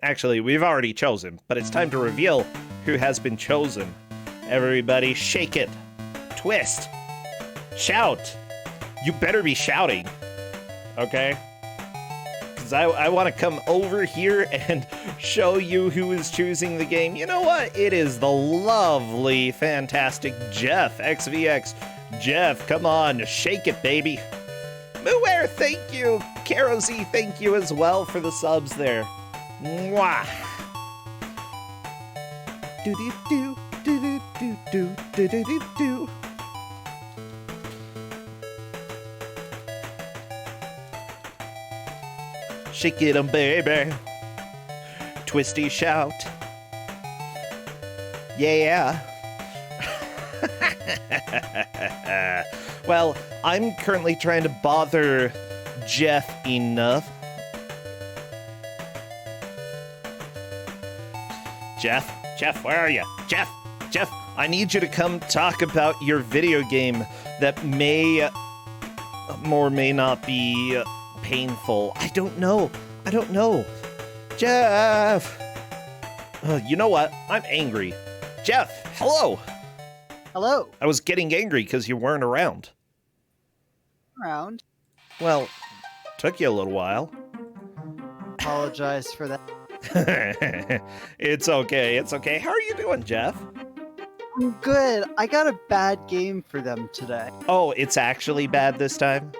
Actually, we've already chosen, but it's time to reveal who has been chosen. Everybody shake it. Twist. Shout. You better be shouting. Okay? Because I want to come over here and show you who is choosing the game. You know what? It is the lovely, fantastic Jeff, XVX. Jeff, come on, shake it, baby. Muware, thank you. Karo Z, thank you as well for the subs there. Mwah. Do-do-do, do-do-do-do, do-do-do-do. Shake it, baby. Twisty shout. Yeah. Well, I'm currently trying to bother Jeff enough. Jeff, where are you? Jeff, I need you to come talk about your video game that may or may not be painful. I don't know. Jeff! You know what? I'm angry. Jeff, hello! Hello. I was getting angry because you weren't around. Around. Well, took you a little while. Apologize for that. It's okay. How are you doing, Jeff? I'm good. I got a bad game for them today. Oh, it's actually bad this time?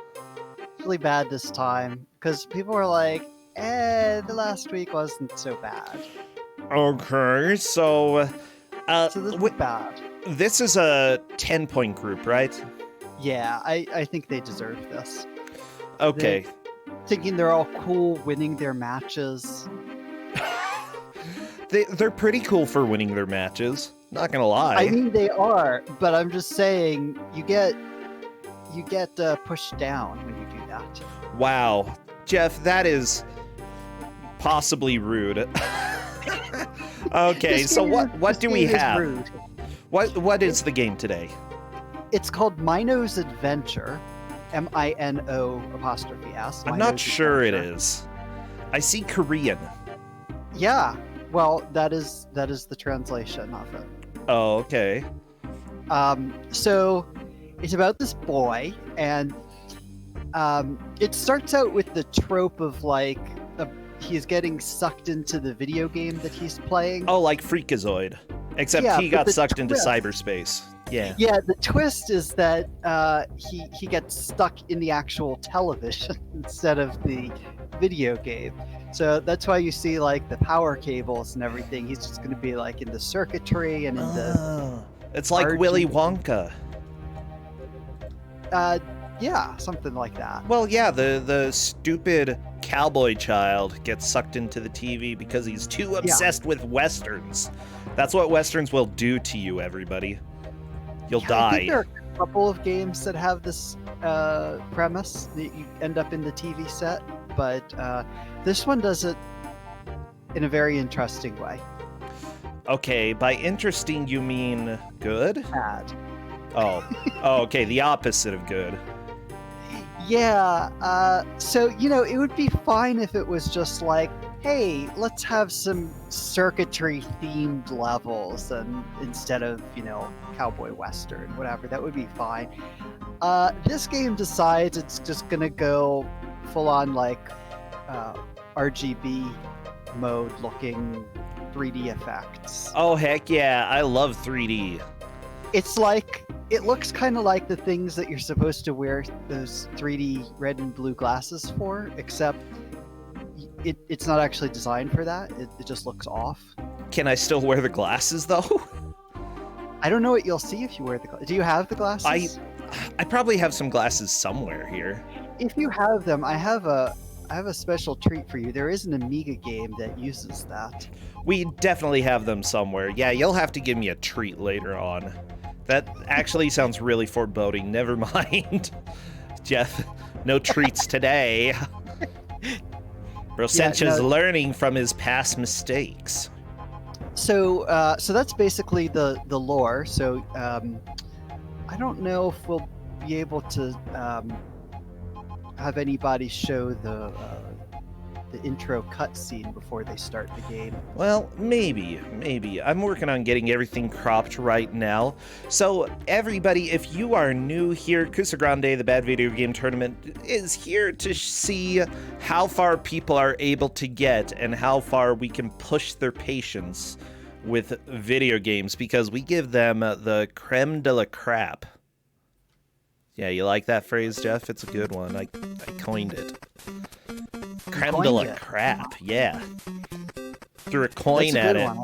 Really bad this time. Because people were like, the last week wasn't so bad. Okay, so... So this is bad. This is a 10-point group, right? Yeah, I think they deserve this. Okay. Thinking they're all cool, winning their matches. They're pretty cool for winning their matches. Not gonna lie. I mean, they are, but I'm just saying, you get pushed down when you do that. Wow. Jeff, that is possibly rude. Okay, so what do we have? Rude. What is the game today? It's called Mino's Adventure. MINO''S. I'm not sure it is. I see Korean. Yeah. Well, that is the translation of it. Oh, okay. So it's about this boy, and it starts out with the trope of like he's getting sucked into the video game that he's playing. Oh, like Freakazoid, except he got sucked into cyberspace. Yeah. Yeah. The twist is that he gets stuck in the actual television instead of the video game. So that's why you see like the power cables and everything. He's just going to be like in the circuitry and in the. It's like RGB. Willy Wonka. Yeah, something like that. Well, yeah, the stupid cowboy child gets sucked into the TV because he's too obsessed with westerns. That's what westerns will do to you, everybody. You'll die. I think there are a couple of games that have this premise that you end up in the TV set, but this one does it in a very interesting way. Okay, by interesting you mean good? Bad. Oh, okay, the opposite of good. Yeah, so, it would be fine if it was just like, hey, let's have some circuitry-themed levels and instead of, cowboy western, whatever, that would be fine. This game decides it's just gonna go full-on, like, RGB mode-looking 3D effects. Oh, heck yeah, I love 3D. It's like, it looks kind of like the things that you're supposed to wear those 3D red and blue glasses for, except it's not actually designed for that. It just looks off. Can I still wear the glasses, though? I don't know what you'll see if you wear the glasses. Do you have the glasses? I probably have some glasses somewhere here. If you have them, I have a special treat for you. There is an Amiga game that uses that. We definitely have them somewhere. Yeah, you'll have to give me a treat later on. That actually sounds really foreboding. Never mind. Jeff, no treats today. Rosencha's learning from his past mistakes. So that's basically the lore. So I don't know if we'll be able to have anybody show the the intro cutscene before they start the game. Well, maybe. I'm working on getting everything cropped right now. So, everybody, if you are new here, Ku5ogrande, the Bad Video Game Tournament, is here to see how far people are able to get and how far we can push their patience with video games, because we give them the creme de la crap. Yeah, you like that phrase, Jeff? It's a good one. I coined it. Creme de la crap, yeah. Threw a coin at it. One.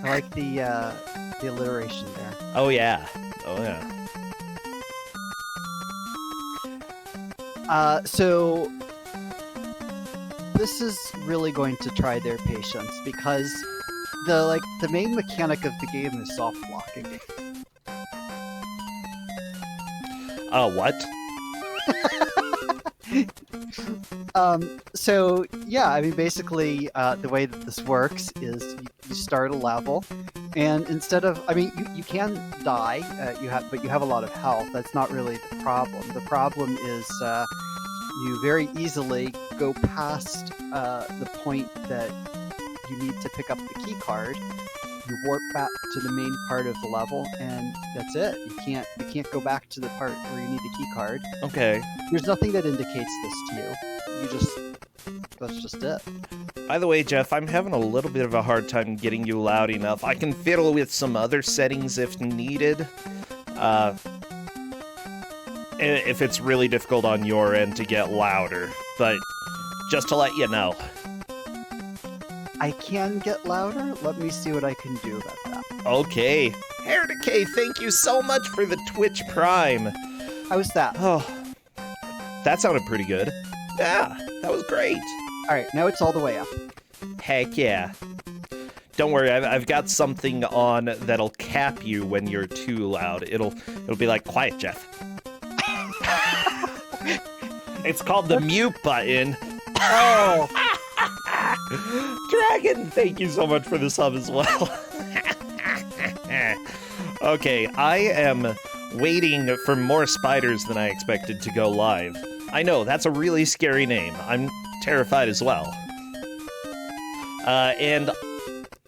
I like the alliteration there. Oh yeah. So this is really going to try their patience, because the main mechanic of the game is soft locking. What? So yeah, I mean, basically, the way that this works is you start a level, and instead of, I mean, you can die, but you have a lot of health. That's not really the problem. The problem is you very easily go past the point that you need to pick up the key card. You warp back to the main part of the level, and that's it. You can't go back to the part where you need the key card. Okay. There's nothing that indicates this to you. That's just it. By the way, Jeff, I'm having a little bit of a hard time getting you loud enough. I can fiddle with some other settings if needed. If it's really difficult on your end to get louder, but just to let you know. I can get louder. Let me see what I can do about that. Okay. Hair Decay, thank you so much for the Twitch Prime. How's that? Oh, that sounded pretty good. Yeah, that was great. All right, now it's all the way up. Heck yeah. Don't worry, I've got something on that'll cap you when you're too loud. It'll be like, quiet, Jeff. It's called the mute button. Oh. Dragon, thank you so much for the sub as well. Okay, I am waiting for more spiders than I expected to go live. I know, that's a really scary name. I'm terrified as well. And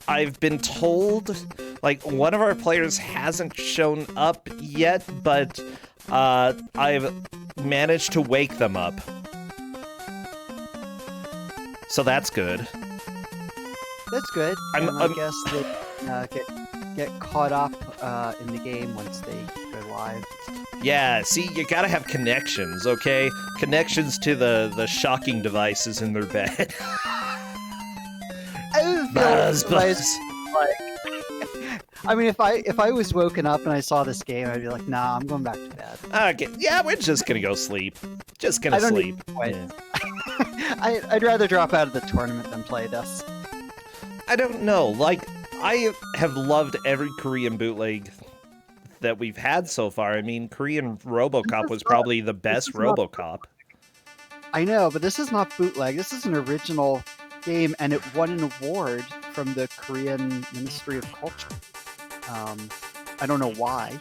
I've been told, like, one of our players hasn't shown up yet, but I've managed to wake them up. So that's good. That's good. I guess they get caught up in the game once they go live. Yeah, see, you gotta have connections, okay? Connections to the shocking devices in their bed. Buzz. I mean, if I was woken up and I saw this game, I'd be like, nah, I'm going back to bed. Okay, yeah, we're just gonna go sleep. Just gonna sleep. Yeah. I'd rather drop out of the tournament than play this. I don't know. Like, I have loved every Korean bootleg that we've had so far. I mean, Korean RoboCop was probably the best RoboCop. I know, but this is not bootleg. This is an original game, and it won an award from the Korean Ministry of Culture. I don't know why.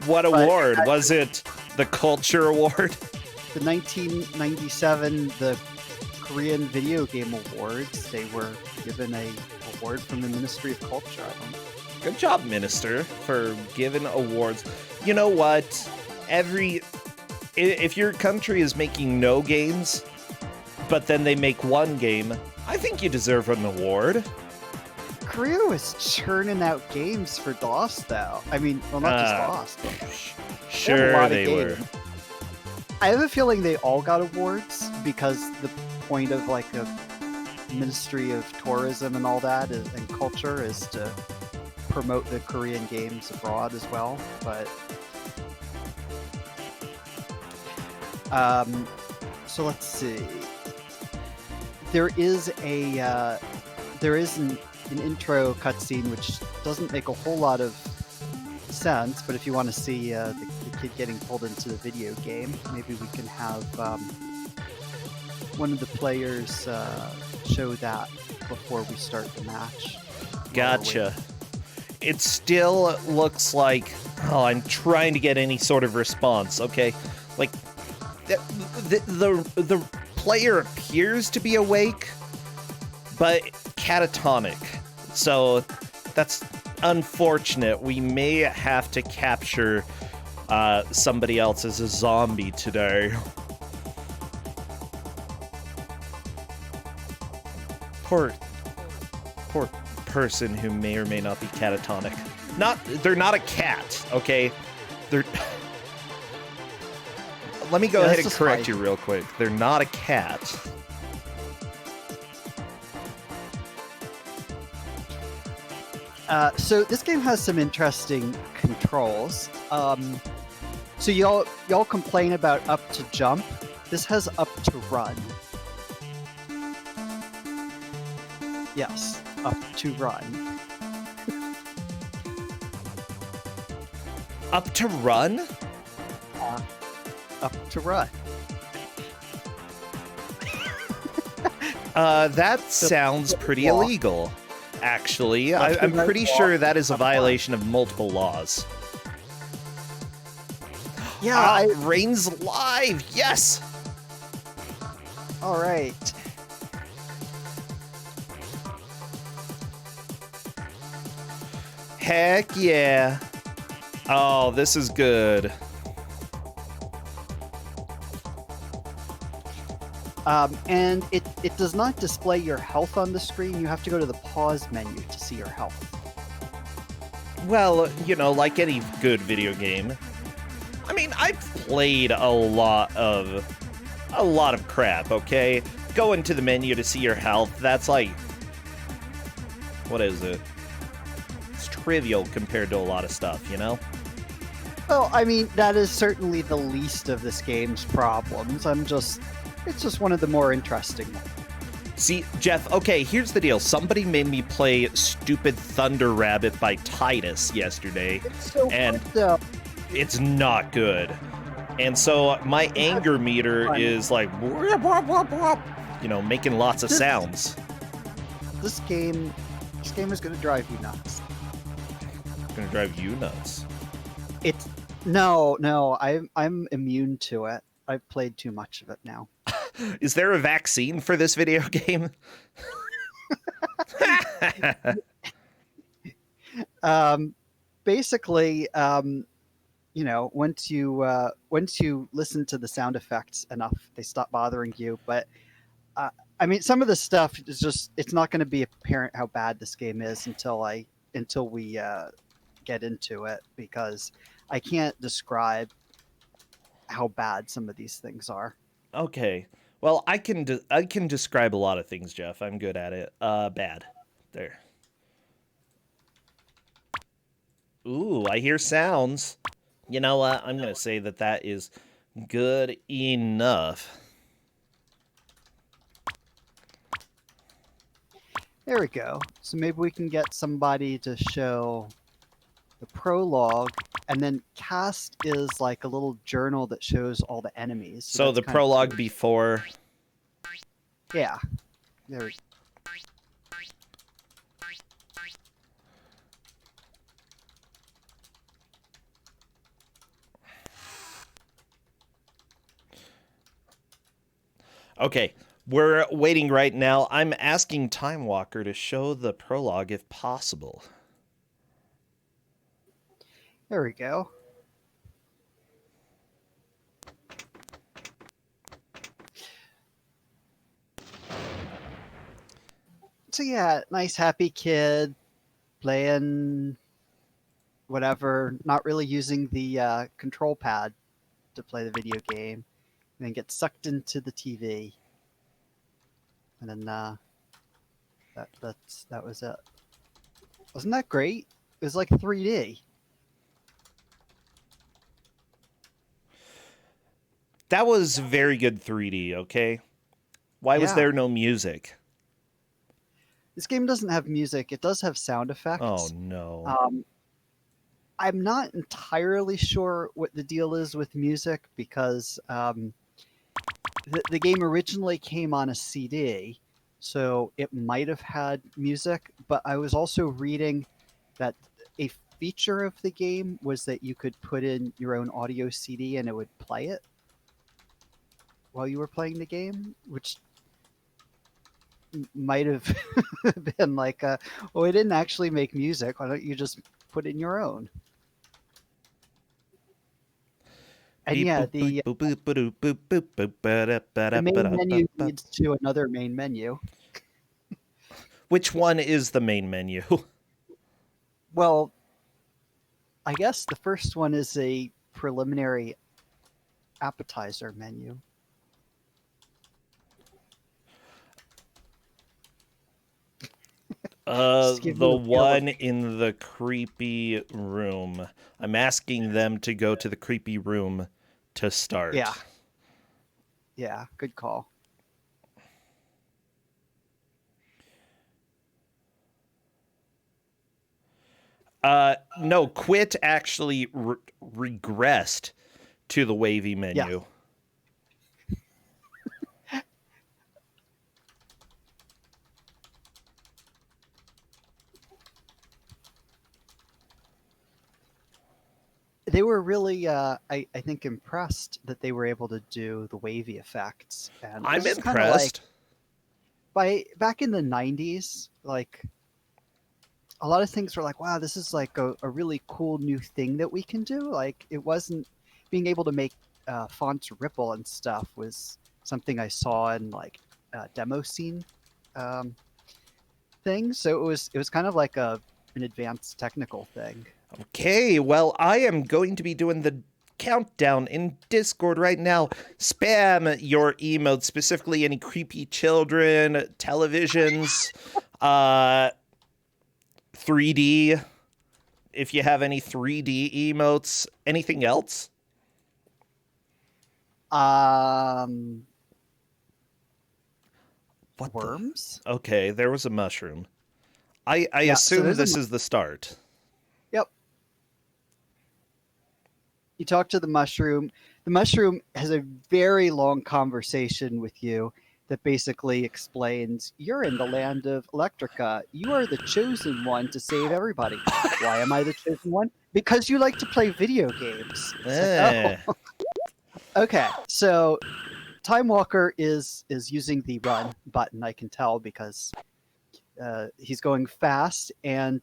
What award? Was it the Culture Award? The 1997, the Korean Video Game Awards, they were given a award from the Ministry of Culture. Good job, Minister, for giving awards. You know what? If your country is making no games, but then they make one game, I think you deserve an award. Korea was churning out games for DOS, though. I mean, well, not just DOS, but sure they were. I have a feeling they all got awards because the point of like a Ministry of Tourism and all that and culture is to promote the Korean games abroad as well. But so let's see. There is an intro cutscene which doesn't make a whole lot of sense, but if you want to see the kid getting pulled into the video game, maybe we can have one of the players show that before we start the match. Gotcha. It still looks like, I'm trying to get any sort of response, okay? Like, the player appears to be awake, but catatonic. So that's unfortunate. We may have to capture somebody else as a zombie today. Poor person who may or may not be catatonic. They're not a cat, okay? They're. Let me go ahead and correct you real quick. They're not a cat. So this game has some interesting controls. So y'all complain about up to jump. This has up to run. Yes, up to run. Up to run? Up to run. That sounds pretty illegal, actually. I'm pretty sure that is a violation of multiple laws. Yeah, Rain's live! Yes! All right. Heck yeah. Oh, this is good. And it does not display your health on the screen. You have to go to the pause menu to see your health. Well, you know, like any good video game. I mean, I've played a lot of crap, okay? Go into the menu to see your health. That's like, what is it? It's trivial compared to a lot of stuff, you know? Well, I mean, that is certainly the least of this game's problems. It's just one of the more interesting ones. See, Jeff, okay, here's the deal. Somebody made me play Stupid Thunder Rabbit by Titus yesterday. It's so and good, though. It's not good. And so my anger meter is like, you know, making lots of sounds. This game is going to drive you nuts. It's going to drive you nuts. No, I'm immune to it. I've played too much of it now. Is there a vaccine for this video game? Basically, you know, once you listen to the sound effects enough, they stop bothering you. But I mean, some of the stuff is just—it's not going to be apparent how bad this game is until we get into it, because I can't describe how bad some of these things are. Okay. Well, I can describe a lot of things, Jeff. I'm good at it. Bad. There. Ooh, I hear sounds. You know what? I'm going to say that is good enough. There we go. So maybe we can get somebody to show the prologue, and then cast is like a little journal that shows all the enemies. So the prologue before. Yeah. There we go. Okay, we're waiting right now. I'm asking Time Walker to show the prologue if possible. There we go. So yeah, nice happy kid playing whatever, not really using the control pad to play the video game, and then get sucked into the TV. And then that was it. Wasn't that great? It was like 3D. That was very good 3D, okay? Why was there no music? This game doesn't have music. It does have sound effects. Oh, no. I'm not entirely sure what the deal is with music, because the game originally came on a CD, so it might have had music, but I was also reading that a feature of the game was that you could put in your own audio CD and it would play it. while you were playing the game, which might have been like, well, we didn't actually make music. Why don't you just put in your own? And Beep yeah, boop boop boop boop boop boop boop boop ba-da, ba-da, the main ba-da, menu ba-ba. leads to another main menu. Which one is the main menu? Well, I guess the first one is a preliminary appetizer menu. Just give The you a feel of one in the creepy room. I'm asking them to go to the creepy room to yeah, start. yeah, good call. No, quit actually regressed to the wavy Yeah, menu. they were really, I think, impressed that they were able to do the wavy effects, and I'm this is kind of like impressed. by back in the '90s, like a lot of things were like, wow, this is like a really cool new thing that we can do. Like it wasn't being able to make fonts ripple and stuff was something I saw in like demo scene um, things. So it was kind of like an advanced technical thing. Okay, well, I am going to be doing the countdown in Discord right now. Spam your emotes, specifically any creepy children, televisions, 3D. If you have any 3D emotes, anything else? Um, What worms? the? Okay, there was a mushroom. I Yeah. So assume there's a this is the start. yep. You talk to the mushroom. The mushroom has a very long conversation with you that basically explains you're in the land of Electrica. You are the chosen one to save everybody. Why am I the chosen one? Because you like to play video games. It's like, oh, Eh. okay. So Time Walker is using the run button. I can tell because he's going fast, and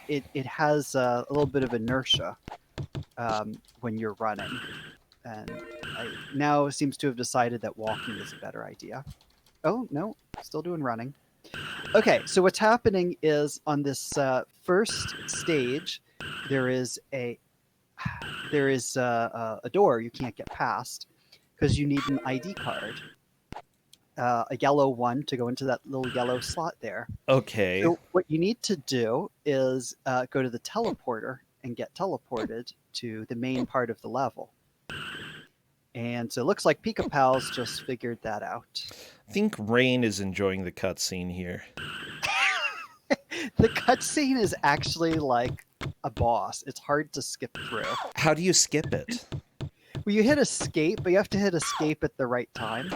it has a little bit of inertia when you're running. And I now seems to have decided that walking is a better idea. Oh no, still doing running. Okay, so what's happening is on this first stage, there is a a door you can't get past because you need an ID card, a yellow one to go into that little yellow slot there. Okay. So what you need to do is go to the teleporter and get teleported to the main part of the level. And so it looks like Pika Pals just figured that out. I think Rain is enjoying the cutscene here. The cutscene is actually like a boss. It's hard to skip through. How do you skip it? Well, you hit escape, but you have to hit escape at the right time.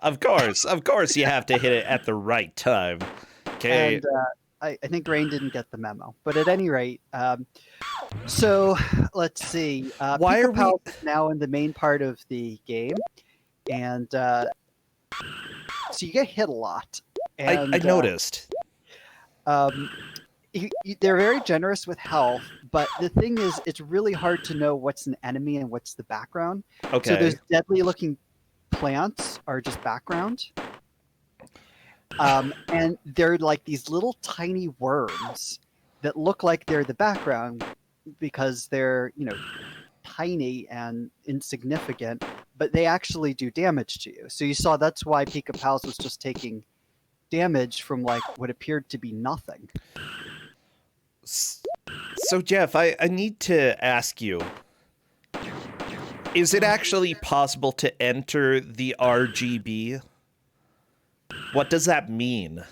Of course, you have to hit it at the right time. Okay. And I think Rain didn't get the memo. But at any rate, so let's see. Why are Pika Pals is now in the main part of the game. And so you get hit a lot. And I noticed. um, they're very generous with health, but the thing is, it's really hard to know what's an enemy and what's the background. Okay. So those deadly-looking plants are just background, and they're like these little tiny worms that look like they're the background because they're tiny and insignificant, but they actually do damage to you. So you saw that's why Pika Pals was just taking damage from like what appeared to be nothing. So, Jeff, I need to ask you, is it actually possible to enter the RGB? What does that mean?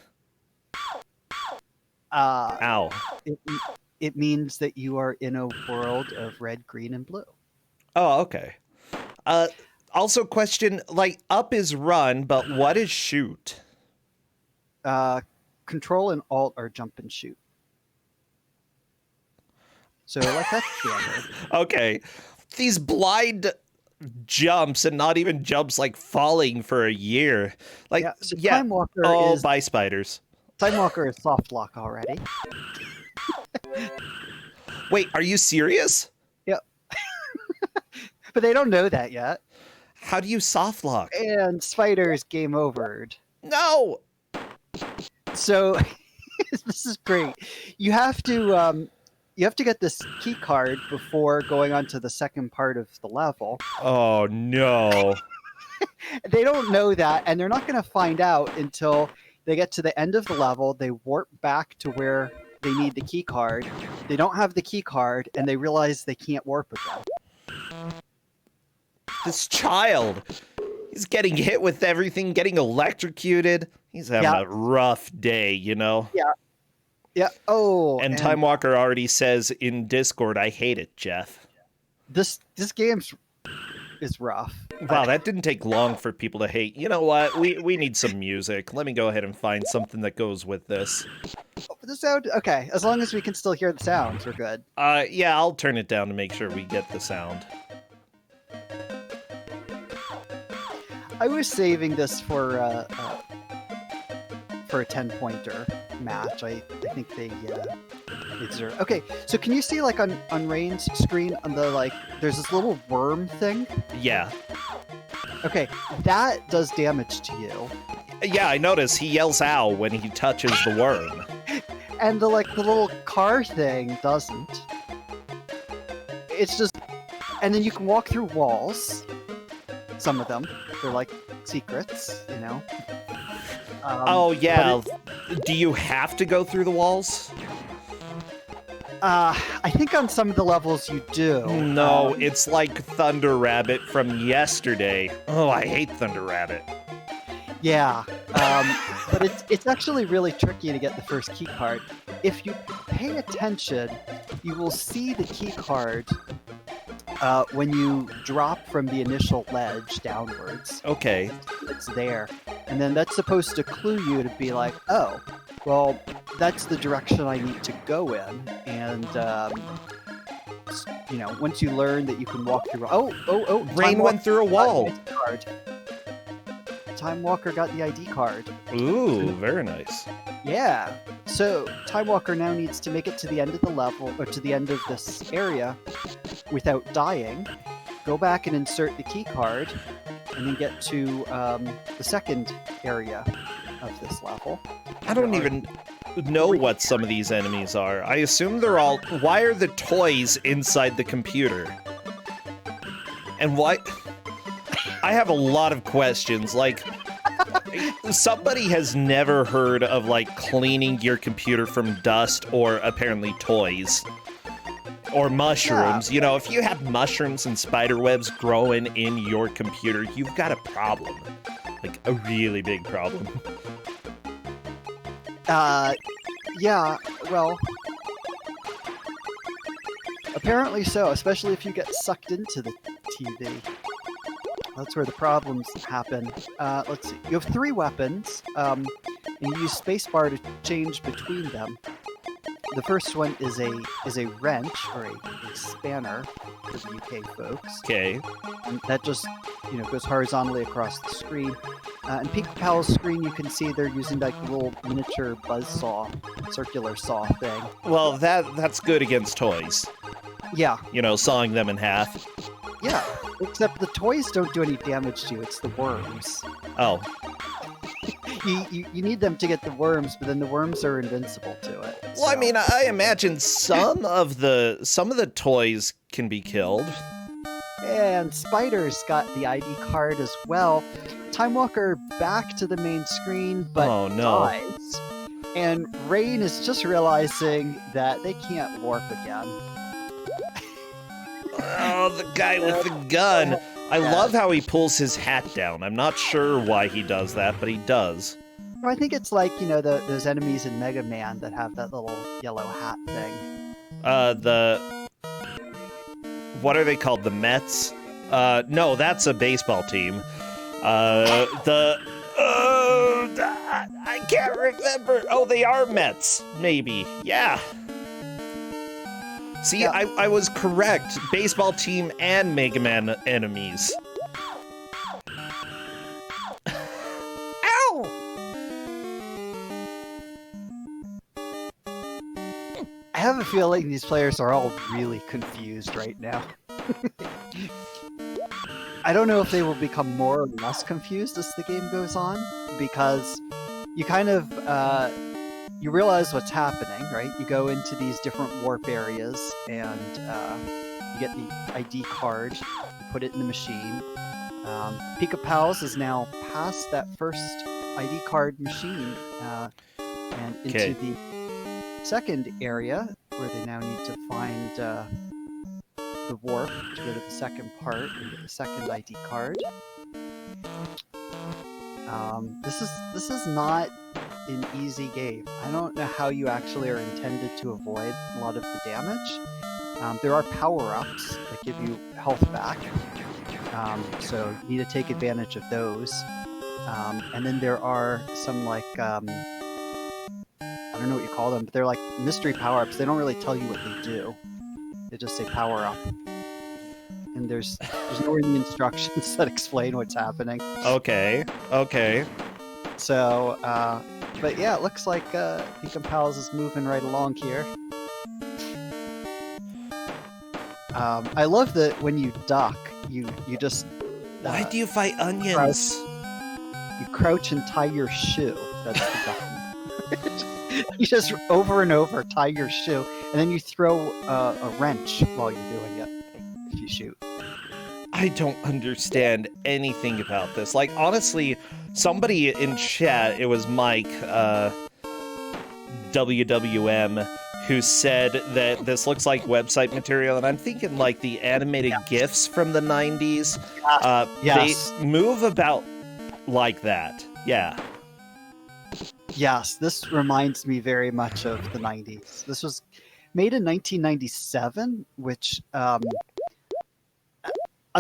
Ow. It, it means that you are in a world of red, green, and blue. Oh, okay. Also, question, like, up is run, but what is shoot? Control and Alt are jump and shoot. So like that's standard. Okay. These blind jumps, and not even jumps like falling for a year. Like, Yeah, so yeah. Time Walker Oh, is bye, spiders. Time Walker is soft lock already. Wait, are you serious? Yep. But they don't know that yet. How do you soft lock? And Spider's game overed. No! So this is great. You have to get this key card before going on to the second part of the level. Oh, no. They don't know that, and they're not going to find out until they get to the end of the level. They warp back to where they need the key card. They don't have the key card, and they realize they can't warp again. This child, he's getting hit with everything, getting electrocuted. He's having a rough day, you know? Yeah. Oh, and Time Walker already says in Discord, I hate it, Jeff. This game is rough. Wow, that didn't take long for people to hate. You know what? We need some music. Let me go ahead and find something that goes with this. The sound, okay. As long as we can still hear the sounds, we're good. Yeah, I'll turn it down to make sure we get the sound. I was saving this for a 10-pointer match. I think they deserve. Okay, so can you see like on Rain's screen on the there's this little worm thing? Yeah. Okay, that does damage to you. Yeah, I notice he yells ow when he touches the worm. And the little car thing doesn't. It's just, and then you can walk through walls. Some of them, they're like secrets, you know. Oh yeah. Do you have to go through the walls? I think on some of the levels you do. No, it's like Thunder Rabbit from yesterday. Oh, I hate Thunder Rabbit. Yeah, but it's actually really tricky to get the first key card. If you pay attention, you will see the key card when you drop from the initial ledge downwards. Okay. It's there. And then that's supposed to clue you to be like, oh, well, that's the direction I need to go in. And, you know, once you learn that you can walk through... Oh, Rain went through a wall. Time Walker got the ID card. Ooh, very nice. Yeah. So Time Walker now needs to make it to the end of the level, or to the end of this area without dying. Go back and insert the key card, and then get to the second area of this level. I don't even know what some of these enemies are. I assume they're all... Why are the toys inside the computer? And why... I have a lot of questions. Like, somebody has never heard of, like, cleaning your computer from dust or apparently toys. Or mushrooms. Yeah. You know, if you have mushrooms and spider webs growing in your computer, you've got a problem. Like, a really big problem. Yeah, well... Apparently so, especially if you get sucked into the TV. That's where the problems happen. Let's see. You have 3 weapons, and you use spacebar to change between them. The first one is a wrench, or a spanner, for the UK folks. Okay. And that just, you know, goes horizontally across the screen. In Pink Pal's screen, you can see they're using like a little miniature buzzsaw, circular saw thing. Well, that's good against toys. Yeah. You know, sawing them in half. Yeah, except the toys don't do any damage to you, it's the worms. Oh. You need them to get the worms, but then the worms are invincible to it. Well, I mean, I imagine some of the toys can be killed. And Spider's got the ID card as well. Time Walker back to the main screen, but dies. And Rain is just realizing that they can't warp again. Oh, the guy with the gun. I love how he pulls his hat down. I'm not sure why he does that, but he does. Well, I think it's like, you know, those enemies in Mega Man that have that little yellow hat thing. What are they called? The Mets? No, that's a baseball team. I can't remember. Oh, they are Mets. Maybe. Yeah. See, Yeah. I was correct. Baseball team and Mega Man enemies. Ow! I have a feeling these players are all really confused right now. I don't know if they will become more or less confused as the game goes on, because you kind of you realize what's happening, right? You go into these different warp areas, and you get the ID card, you put it in the machine. Pika-Pals is now past that first ID card machine and into Okay. the second area, where they now need to find the warp to go to the second part and get the second ID card. This is not an easy game. I don't know how you actually are intended to avoid a lot of the damage. There are power-ups that give you health back, so you need to take advantage of those. And then there are some, like, I don't know what you call them, but they're like mystery power-ups. They don't really tell you what they do. They just say power-up. And there's nowhere in the instructions that explain what's happening. Okay. Okay. So, but yeah, it looks like Pika-Pals is moving right along here. I love that when you duck, you just Why do you fight onions? you crouch and tie your shoe. That's the ducking. You just over and over tie your shoe, and then you throw a wrench while you're doing it. If you shoot. I don't understand anything about this. Like, honestly, somebody in chat, it was Mike, WWM, who said that this looks like website material, and I'm thinking like the animated GIFs from the 90s. Yes. They move about like that. Yeah. Yes, this reminds me very much of the 90s. This was made in 1997, which, on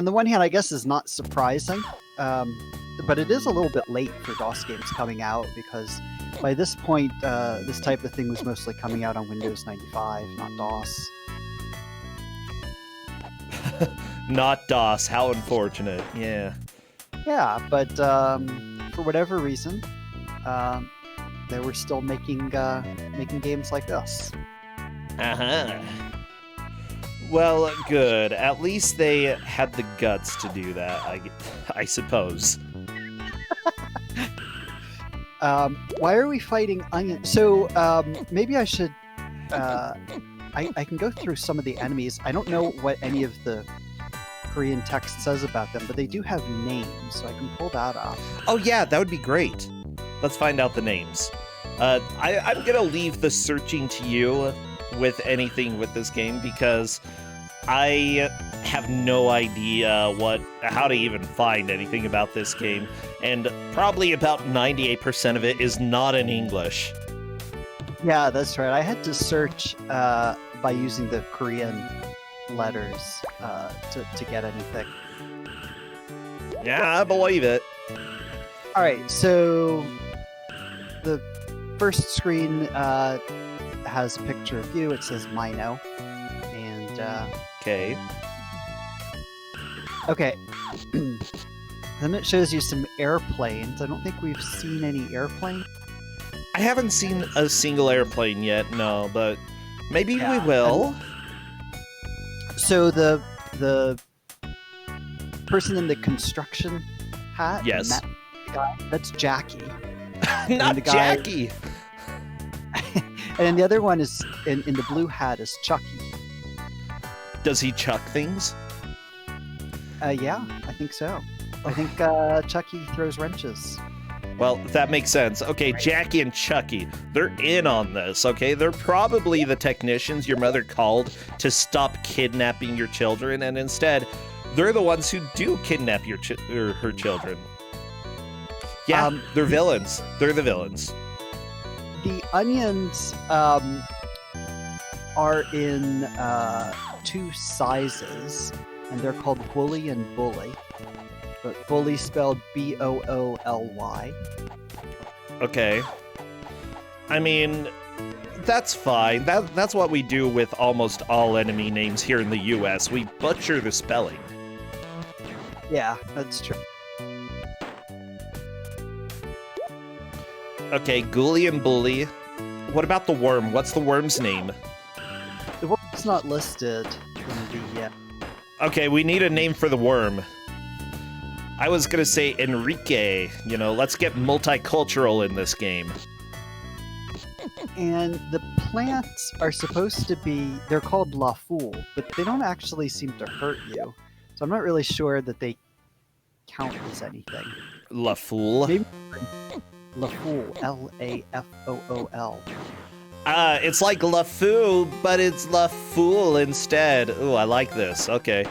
the one hand, I guess is not surprising, but it is a little bit late for DOS games coming out, because by this point, this type of thing was mostly coming out on Windows 95, not DOS. Not DOS. How unfortunate. Yeah. Yeah, but for whatever reason, they were still making games like this. Uh-huh. Well, good. At least they had the guts to do that, I suppose. Why are we fighting onion? So maybe I should. I can go through some of the enemies. I don't know what any of the Korean text says about them, but they do have names, so I can pull that up. Oh yeah, that would be great. Let's find out the names. I'm gonna leave the searching to you with anything with this game, because I have no idea how to even find anything about this game, and probably about 98% of it is not in English. Yeah, that's right. I had to search by using the Korean letters to get anything. Yeah, I believe it. All right, so the first screen has a picture of you. It says Mino, and Okay. okay. Then it shows you some airplanes. I don't think we've seen any airplanes. I haven't seen a single airplane yet, no, but maybe Yeah, we will. So the person in the construction hat, Yes. that guy, that's Jackie. Not the guy- Jackie! And then the other one is in the blue hat is Chucky. Does he chuck things? Yeah, I think so. I think Chucky throws wrenches. Well, that makes sense. Okay, Jackie and Chucky, they're in on this, okay? They're probably the technicians your mother called to stop kidnapping your children, and instead, they're the ones who do kidnap her children. Yeah, they're villains. They're the villains. The onions are in two sizes, and they're called Bully and Bully. But Bully spelled B-O-O-L-Y. Okay. I mean, That's fine. That's what we do with almost all enemy names here in the US. We butcher the spelling. Yeah, that's true. Okay, Ghoulie and Bully. What about the worm? What's the worm's name? The worm's not listed in the... Okay, we need a name for the worm. I was gonna say Enrique. You know, let's get multicultural in this game. And the plants are supposed to be... They're called La Foule, but they don't actually seem to hurt you. So I'm not really sure that they count as anything. La Foule? Maybe La Foule. L-A-F-O-O-L. It's like La Fou, but it's La Foule instead. Ooh, I like this. Okay.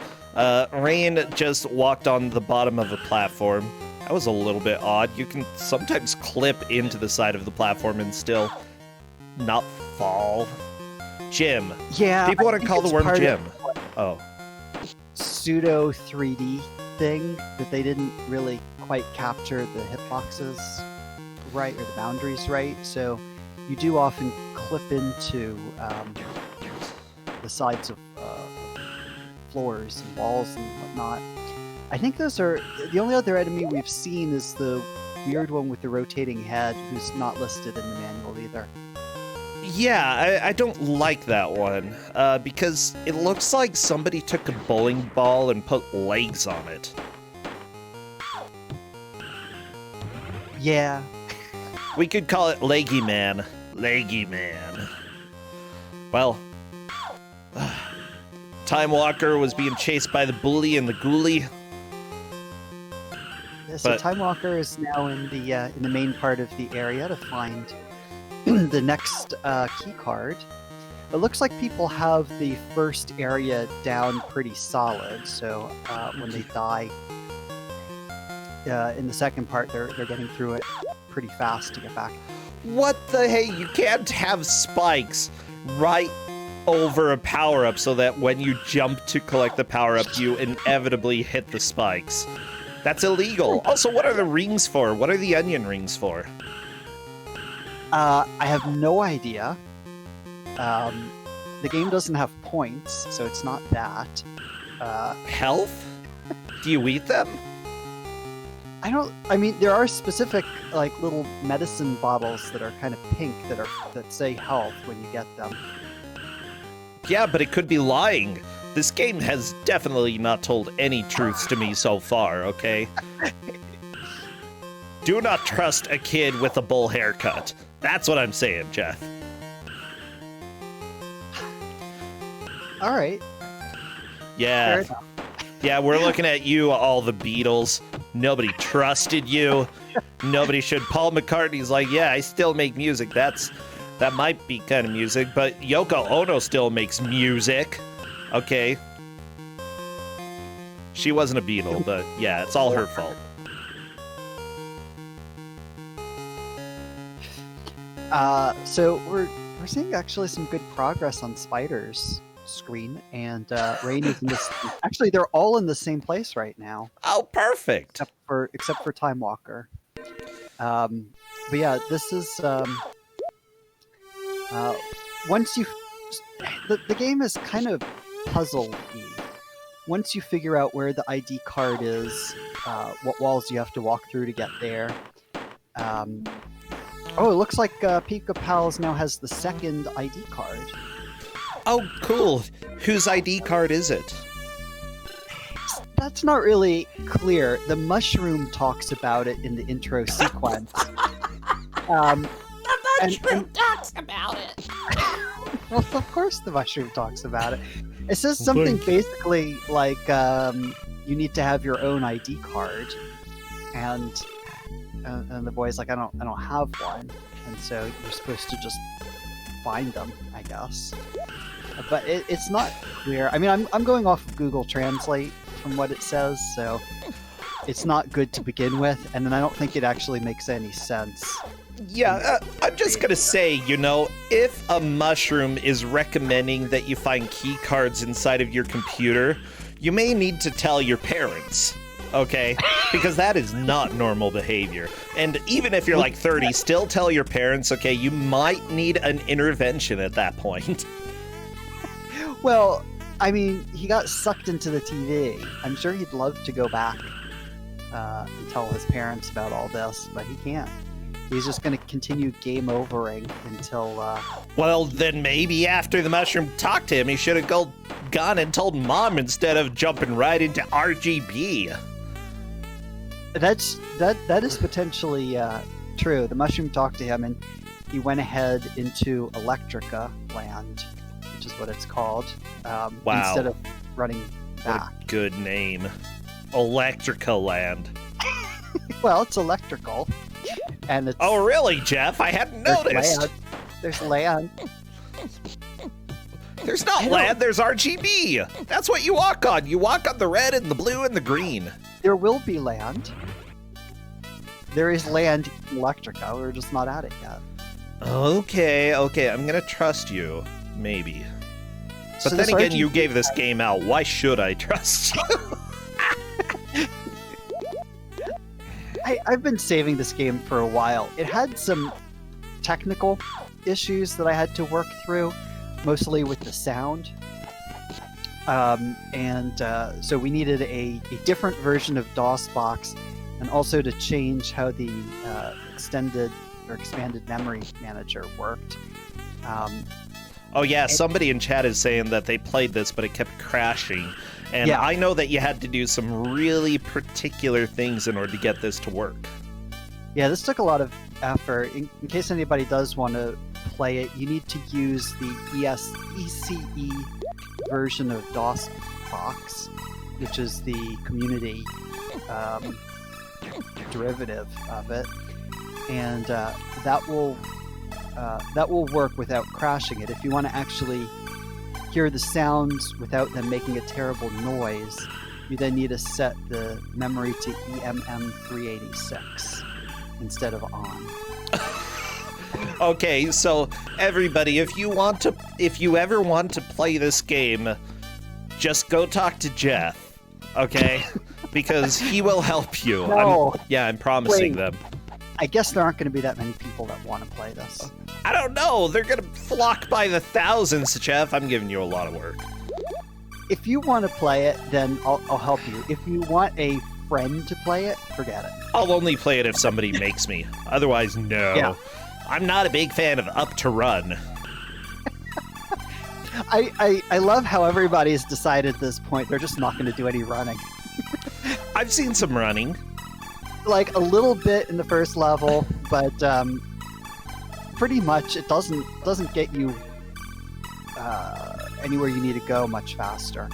Rain just walked on the bottom of a platform. That was a little bit odd. You can sometimes clip into the side of the platform and still not fall. Jim. Yeah. People want to call the worm Jim. Oh. Pseudo 3D thing that they didn't really quite capture the hitboxes right or the boundaries right. So you do often clip into the sides of floors and walls and whatnot. I think those are the only other enemy we've seen is the weird one with the rotating head who's not listed in the manual either. Yeah, I don't like that one because it looks like somebody took a bowling ball and put legs on it. Yeah. We could call it Leggy Man. Leggy Man. Well, Time Walker was being chased by the bully and the ghoulie. Yeah, so Time Walker is now in the main part of the area to find the next key card. It looks like people have the first area down pretty solid, so when they die in the second part, they're getting through it pretty fast to get back. What the hey? You can't have spikes right over a power-up so that when you jump to collect the power-up, you inevitably hit the spikes. That's illegal. Also, what are the rings for? What are the onion rings for? I have no idea. The game doesn't have points, so it's not that. Health? Do you eat them? I mean, there are specific, like, little medicine bottles that are kind of pink that say health when you get them. Yeah, but it could be lying. This game has definitely not told any truths to me so far, okay? Do not trust a kid with a bull haircut. That's what I'm saying, Jeff. All right. Yeah. Yeah, we're looking at you, all the Beatles. Nobody trusted you. Nobody should. Paul McCartney's like, yeah, I still make music. That might be kind of music, but Yoko Ono still makes music. Okay. She wasn't a Beatle, but yeah, it's all her fault. So we're seeing actually some good progress on Spider's screen, and Rain is in this. Actually, they're all in the same place right now. Oh, perfect. Except for Time Walker. But yeah, this is once you the game is kind of puzzle-y. Once you figure out where the ID card is, what walls you have to walk through to get there. Oh, it looks like Pika Pals now has the second ID card. Oh, cool. Whose ID card is it? That's not really clear. The mushroom talks about it in the intro sequence. The mushroom talks about it. Well, of course the mushroom talks about it. It says something basically like you need to have your own ID card, and the boy's like, I don't have one, and so you're supposed to just find them, I guess. But it's not clear. I mean, I'm going off of Google Translate from what it says, so it's not good to begin with, and then I don't think it actually makes any sense. Yeah, I'm just gonna say, you know, if a mushroom is recommending that you find key cards inside of your computer, you may need to tell your parents. okay? Because that is not normal behavior. And even if you're like 30, still tell your parents, okay, you might need an intervention at that point. Well, I mean, he got sucked into the TV. I'm sure he'd love to go back and tell his parents about all this, but he can't. He's just going to continue game overing until... Well, then maybe after the mushroom talked to him, he should have gone and told Mom instead of jumping right into RGB. That is potentially true. The mushroom talked to him, and he went ahead into Electrica Land, which is what it's called. Wow. Instead of running back. What a good name. Electrica Land. Well, it's electrical. And it's, Oh, really, Jeff? I hadn't noticed. There's land. There's not land, there's RGB. That's what you walk on. You walk on the red and the blue and the green. There will be land. There is land in Electrica. We're just not at it yet. Okay, I'm gonna trust you. Maybe. But So then this again, you RGB gave this game out. Why should I trust you? I've been saving this game for a while. It had some technical issues that I had to work through, mostly with the sound. So we needed a different version of DOSBox, and also to change how the extended or expanded memory manager worked. Oh yeah, somebody in chat is saying that they played this, but it kept crashing. And Yeah. I know that you had to do some really particular things in order to get this to work. Yeah, this took a lot of effort. In case anybody does want to play it, you need to use the ECE version of DOSBox, which is the community derivative of it, and that will work without crashing it. If you want to actually hear the sounds without them making a terrible noise, you then need to set the memory to EMM386 instead of on. Okay, so everybody, if you ever want to play this game, just go talk to Jeff, okay? Because he will help you. No. I'm promising Wait. them. I guess there aren't going to be that many people that want to play this. I don't know. They're gonna flock by the thousands, Jeff. I'm giving you a lot of work. If you want to play it, then I'll help you. If you want a friend to play it, forget it. I'll only play it if somebody makes me. Otherwise, no. Yeah. I'm not a big fan of Up to Run. I love how everybody's decided at this point they're just not going to do any running. I've seen some running. Like a little bit in the first level, but pretty much it doesn't get you anywhere you need to go much faster.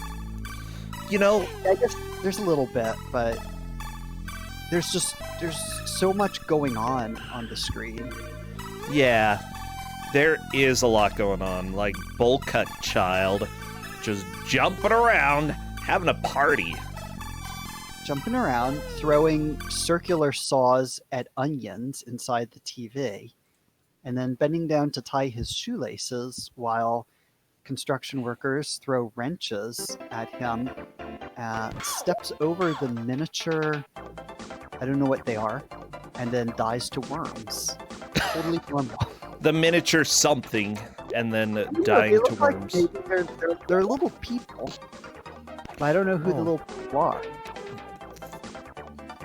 You know, I guess there's a little bit, but there's so much going on the screen. yeah, there is a lot going on. Like Bowl Cut Child, just jumping around, having a party. Jumping around, throwing circular saws at onions inside the TV, and then bending down to tie his shoelaces while construction workers throw wrenches at him, steps over the miniature, I don't know what they are, and then dies to worms. Totally normal. The miniature something, and then Yeah, dying they to look like worms. they're little people. But I don't know who the Oh. little people are.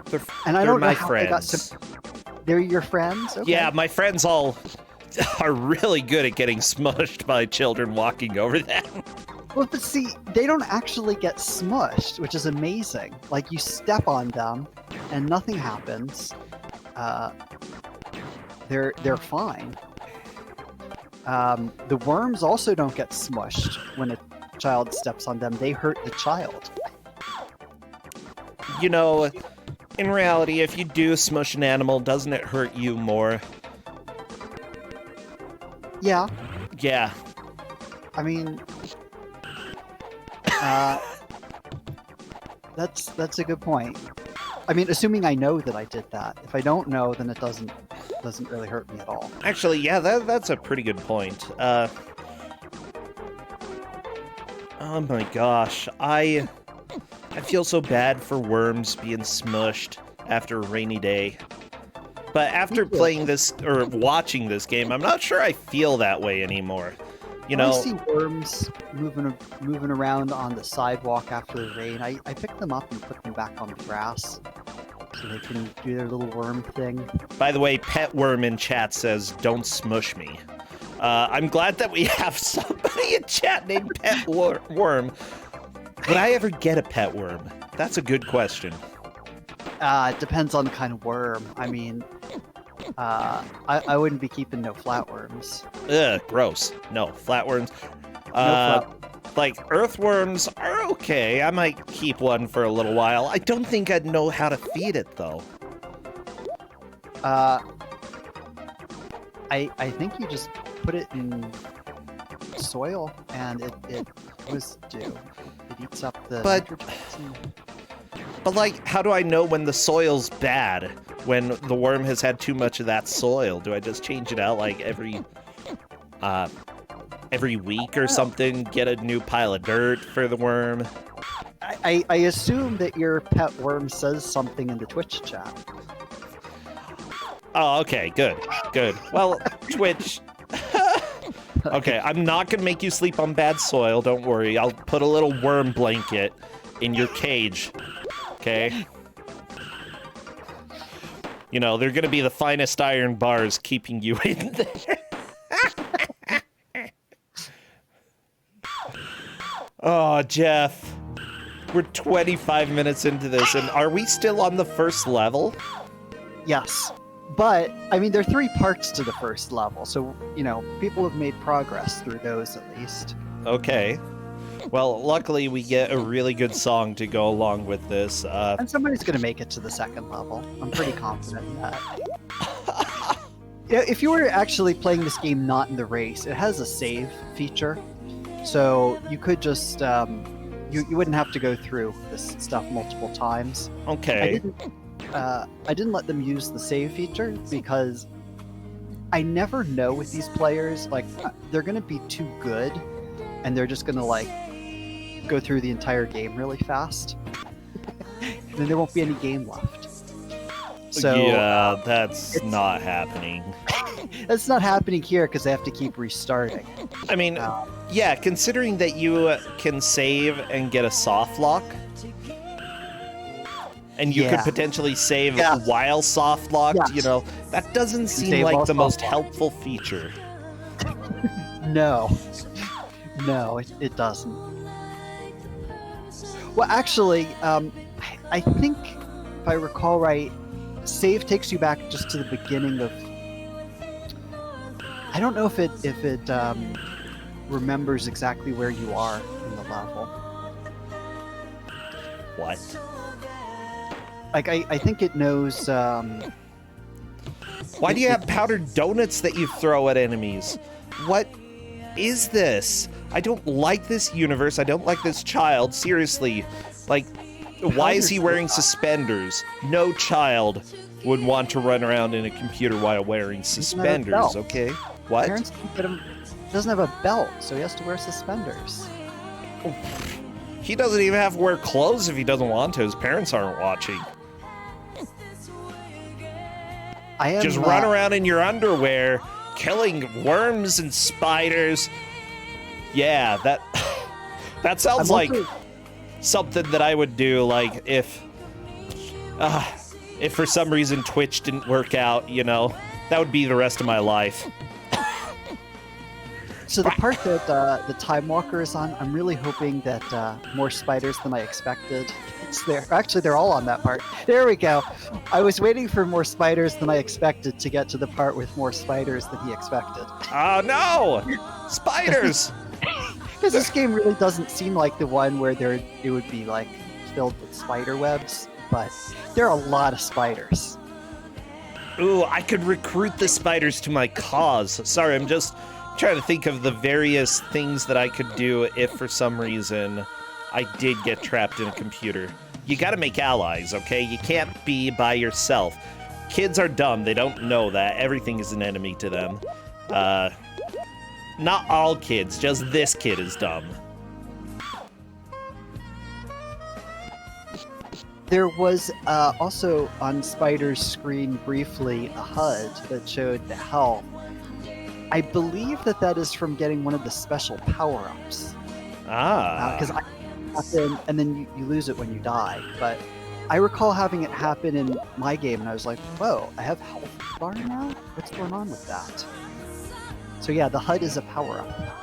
They're, And I they're don't know my how they got friends. They're your friends? Okay. Yeah, my friends all are really good at getting smushed by children walking over them. Well, but see, they don't actually get smushed, which is amazing. Like, you step on them, and nothing happens. They're fine. The worms also don't get smushed when a child steps on them. They hurt the child. You know, in reality, if you do smush an animal, doesn't it hurt you more? Yeah, Yeah. I mean, that's a good point. I mean, assuming I know that I did that. If I don't know, then it doesn't really hurt me at all. Actually, yeah, that's a pretty good point. Oh my gosh, I feel so bad for worms being smushed after a rainy day. But after playing this, or watching this game, I'm not sure I feel that way anymore. You know, I see worms moving around on the sidewalk after the rain. I pick them up and put them back on the grass so they can do their little worm thing. by the way, Pet Worm in chat says, don't smush me. I'm glad that we have somebody in chat named Pet Worm. Would I ever get a pet worm? That's a good question. It depends on the kind of worm. I mean, I wouldn't be keeping no flatworms. Ugh, gross. No, flatworms. Like, earthworms are okay. I might keep one for a little while. I don't think I'd know how to feed it, though. I think you just put it in soil and it was due. It eats up the nitrogen. But, like, how do I know when the soil's bad? When the worm has had too much of that soil? Do I just change it out, like, every week or something? Get a new pile of dirt for the worm? I assume that your pet worm says something in the Twitch chat. Oh, okay, good. Well, Twitch... Okay, I'm not gonna make you sleep on bad soil, don't worry. I'll put a little worm blanket in your cage, okay? You know, they're gonna be the finest iron bars keeping you in there. Oh, Jeff. We're 25 minutes into this, and are we still on the first level? Yes. But, I mean, there are 3 parts to the first level, so, you know, people have made progress through those at least. Okay. Well, luckily we get a really good song to go along with this. And somebody's going to make it to the second level. I'm pretty confident in that. Yeah, if you were actually playing this game not in the race, it has a save feature. So you could just, you wouldn't have to go through this stuff multiple times. Okay. I didn't let them use the save feature because I never know with these players, like, they're going to be too good and they're just going to, like, go through the entire game really fast. And then there won't be any game left. So yeah, that's not happening. That's not happening here because they have to keep restarting. I mean, yeah, considering that you can save and get a soft lock, and you could potentially save while soft locked, you know, that doesn't seem like the most helpful feature. No, it doesn't. Well, actually, I think, if I recall right, save takes you back just to the beginning of... I don't know if it remembers exactly where you are in the level. What? Like, I think it knows... Why do you have powdered donuts that you throw at enemies? What is this? I don't like this universe. I don't like this child. Seriously. Like, why is he wearing suspenders? No child would want to run around in a computer while wearing suspenders, okay? What? Parents get him, he doesn't have a belt, so he has to wear suspenders. He doesn't even have to wear clothes if he doesn't want to. His parents aren't watching. Just run around in your underwear, killing worms and spiders. Yeah, that sounds like something that I would do, like, if for some reason Twitch didn't work out, you know, that would be the rest of my life. So the part that the Time Walker is on, I'm really hoping that more spiders than I expected gets there. Actually, they're all on that part. There we go. I was waiting for more spiders than I expected to get to the part with more spiders than he expected. Oh no! Spiders! Because this game really doesn't seem like the one where it would be like filled with spider webs, but there are a lot of spiders. Ooh, I could recruit the spiders to my cause. Sorry, I'm just trying to think of the various things that I could do if for some reason I did get trapped in a computer. You gotta make allies, okay? You can't be by yourself. Kids are dumb, they don't know that. Everything is an enemy to them. Not all kids, just this kid is dumb. There was also on Spider's screen briefly a HUD that showed the health. I believe that is from getting one of the special power-ups. Because and then you lose it when you die. But I recall having it happen in my game, and I was like, whoa, I have health bar now? What's going on with that? So yeah, the HUD is a power-up.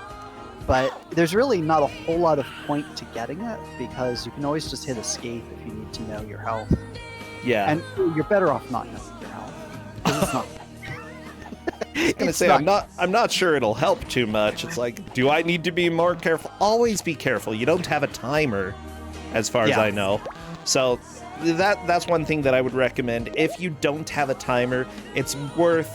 But there's really not a whole lot of point to getting it, because you can always just hit escape if you need to know your health. Yeah. And you're better off not knowing your health. 'Cause it's not... I was gonna say I'm not sure it'll help too much. It's like, do I need to be more careful? Always be careful. You don't have a timer, as far as I know. So that's one thing that I would recommend. If you don't have a timer, it's worth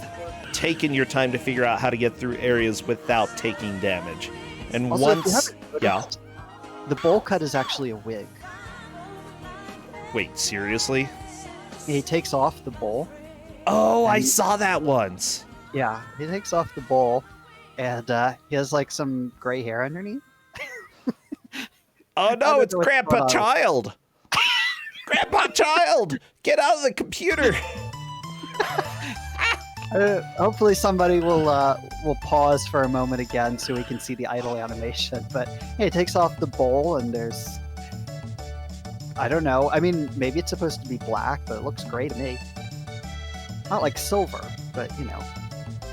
taking your time to figure out how to get through areas without taking damage. And also, once, the bowl cut is actually a wig. Wait, seriously? He takes off the bowl. Oh, I saw that once. Yeah, he takes off the bowl, and he has like some gray hair underneath. Oh no, it's Grandpa Child! Grandpa Child! Get out of the computer! Hopefully somebody will pause for a moment again so we can see the idle animation. But hey, it takes off the bowl, and there's... I don't know. I mean, maybe it's supposed to be black, but it looks gray to me. Not like silver, but you know.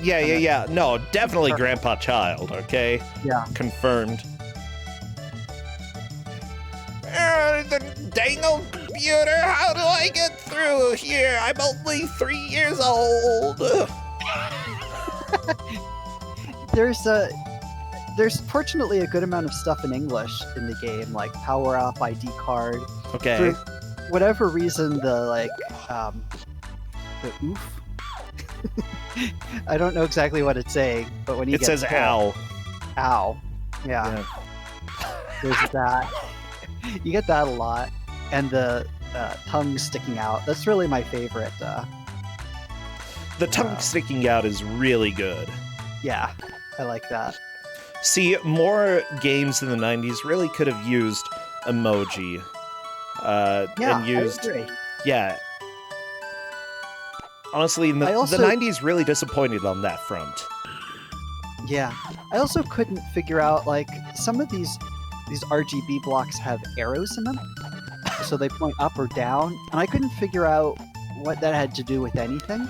Yeah. No, definitely Grandpa Child, okay? Yeah. Confirmed. The dang old computer, how do I get through here? I'm only 3 years old. There's fortunately a good amount of stuff in English in the game, like power up, ID card. Okay. For whatever reason, the oof. I don't know exactly what it's saying, but when it says ow. Ow. Yeah. There's that. You get that a lot. And the tongue sticking out. That's really my favorite. The tongue sticking out is really good. Yeah, I like that. See, more games in the 90s really could have used emoji. And used... I agree. Yeah. Honestly, the 90s really disappointed on that front. Yeah. I also couldn't figure out, like, some of these RGB blocks have arrows in them, so they point up or down, and I couldn't figure out what that had to do with anything.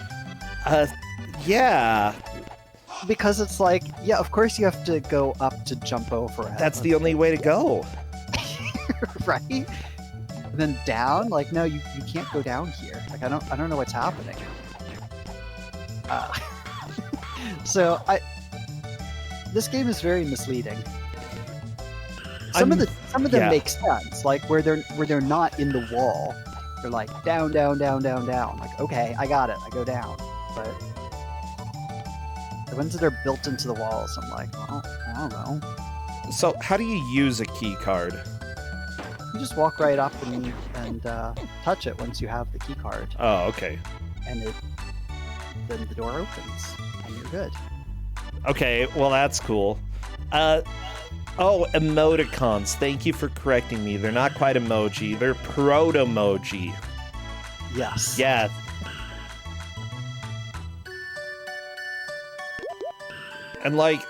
Yeah. Because it's like, yeah, of course you have to go up to jump over it. That's the only way to go. Right? And then down? Like, no, you can't go down here. Like, I don't know what's happening. So this game is very misleading. Some of them make sense, like where they're not in the wall. They're like down, down, down, down, down. Like, okay, I got it. I go down. But the ones that are built into the walls, I'm like, well, I don't know. So how do you use a key card? You just walk right up and touch it once you have the key card. Oh, okay. And then the door opens, and you're good. Okay, well that's cool. Oh, emoticons. Thank you for correcting me. They're not quite emoji. They're proto-emoji. Yes. Yeah. And like...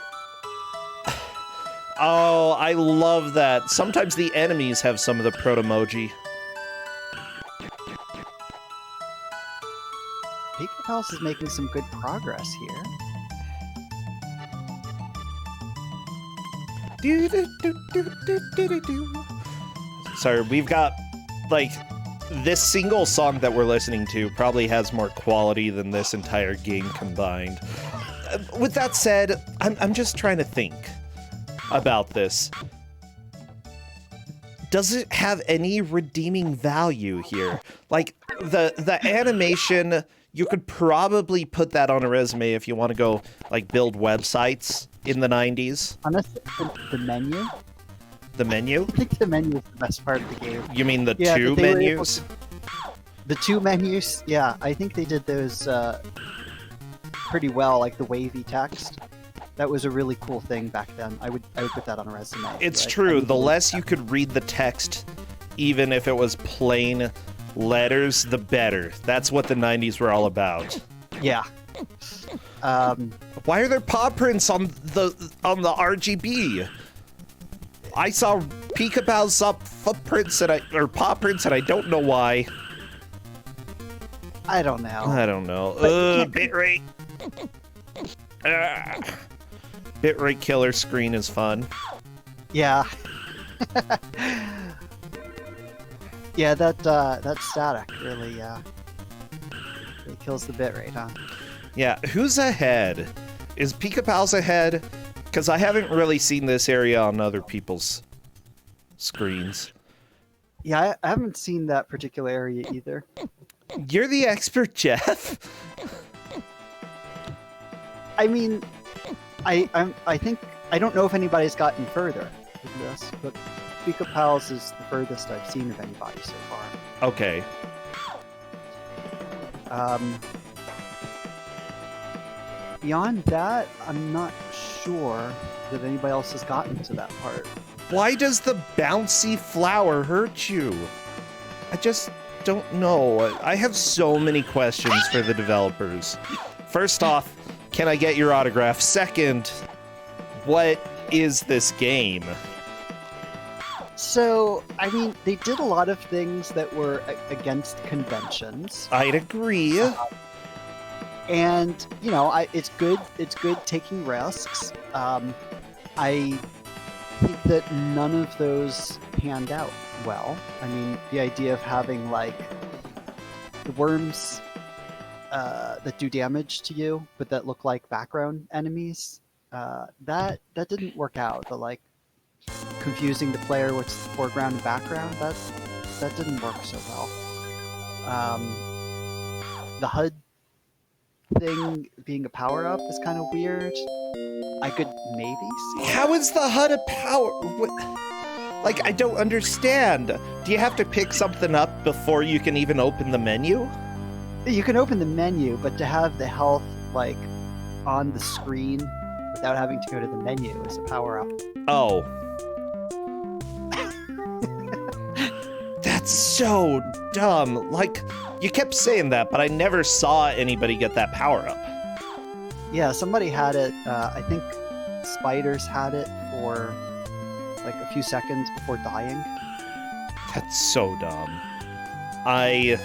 Oh, I love that. Sometimes the enemies have some of the proto-emoji. Pico Palace is making some good progress here. Sorry, we've got, like, this single song that we're listening to probably has more quality than this entire game combined. With that said, I'm just trying to think about this. Does it have any redeeming value here? Like, the animation, you could probably put that on a resume if you want to go, like, build websites in the 90s. Honestly, the menu? The menu? I think the menu is the best part of the game. You mean the two menus? The two menus? Yeah, I think they did those pretty well, like the wavy text. That was a really cool thing back then. I would put that on a resume. It's true. The less you could read the text, even if it was plain Letters, the better. That's what the 90s were all about. Yeah. Why are there paw prints on the RGB? I saw Peekaboo's up footprints or paw prints, and I don't know why. I don't know. I don't know. Bitrate. Bitrate killer screen is fun. Yeah. Yeah, that static really kills the bitrate, huh? Yeah, who's ahead? Is Peekaboo's ahead? Because I haven't really seen this area on other people's screens. Yeah, I haven't seen that particular area either. You're the expert, Jeff. I mean, I think I don't know if anybody's gotten further with this, but Ku5ogrande is the furthest I've seen of anybody so far. Okay. Beyond that, I'm not sure that anybody else has gotten to that part. Why does the bouncy flower hurt you? I just don't know. I have so many questions for the developers. First off, can I get your autograph? Second, what is this game? So, I mean, they did a lot of things that were against conventions. I'd agree. And, you know, it's good taking risks. I think that none of those panned out well. I mean, the idea of having, like, the worms that do damage to you, but that look like background enemies, that didn't work out. The, like, confusing the player with foreground and background, that didn't work so well. The HUD thing being a power-up is kind of weird. I could maybe see How is the HUD a power? What? Like, I don't understand. Do you have to pick something up before you can even open the menu? You can open the menu, but to have the health, like, on the screen without having to go to the menu is a power-up. Oh. That's so dumb. Like, you kept saying that, but I never saw anybody get that power-up. Yeah, somebody had it, I think Spiders had it for, like, a few seconds before dying. That's so dumb. I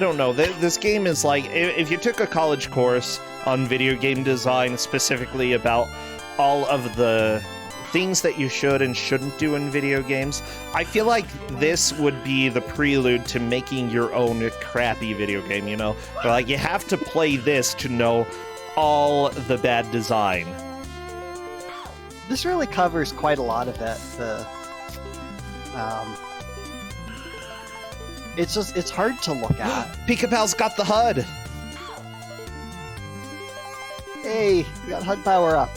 don't know. This game is like, if you took a college course on video game design, specifically about all of the things that you should and shouldn't do in video games, I feel like this would be the prelude to making your own crappy video game, you know? But, like, you have to play this to know all the bad design. This really covers quite a lot of it. It's hard to look at. Peekaboo's got the HUD. Hey, we got HUD power up.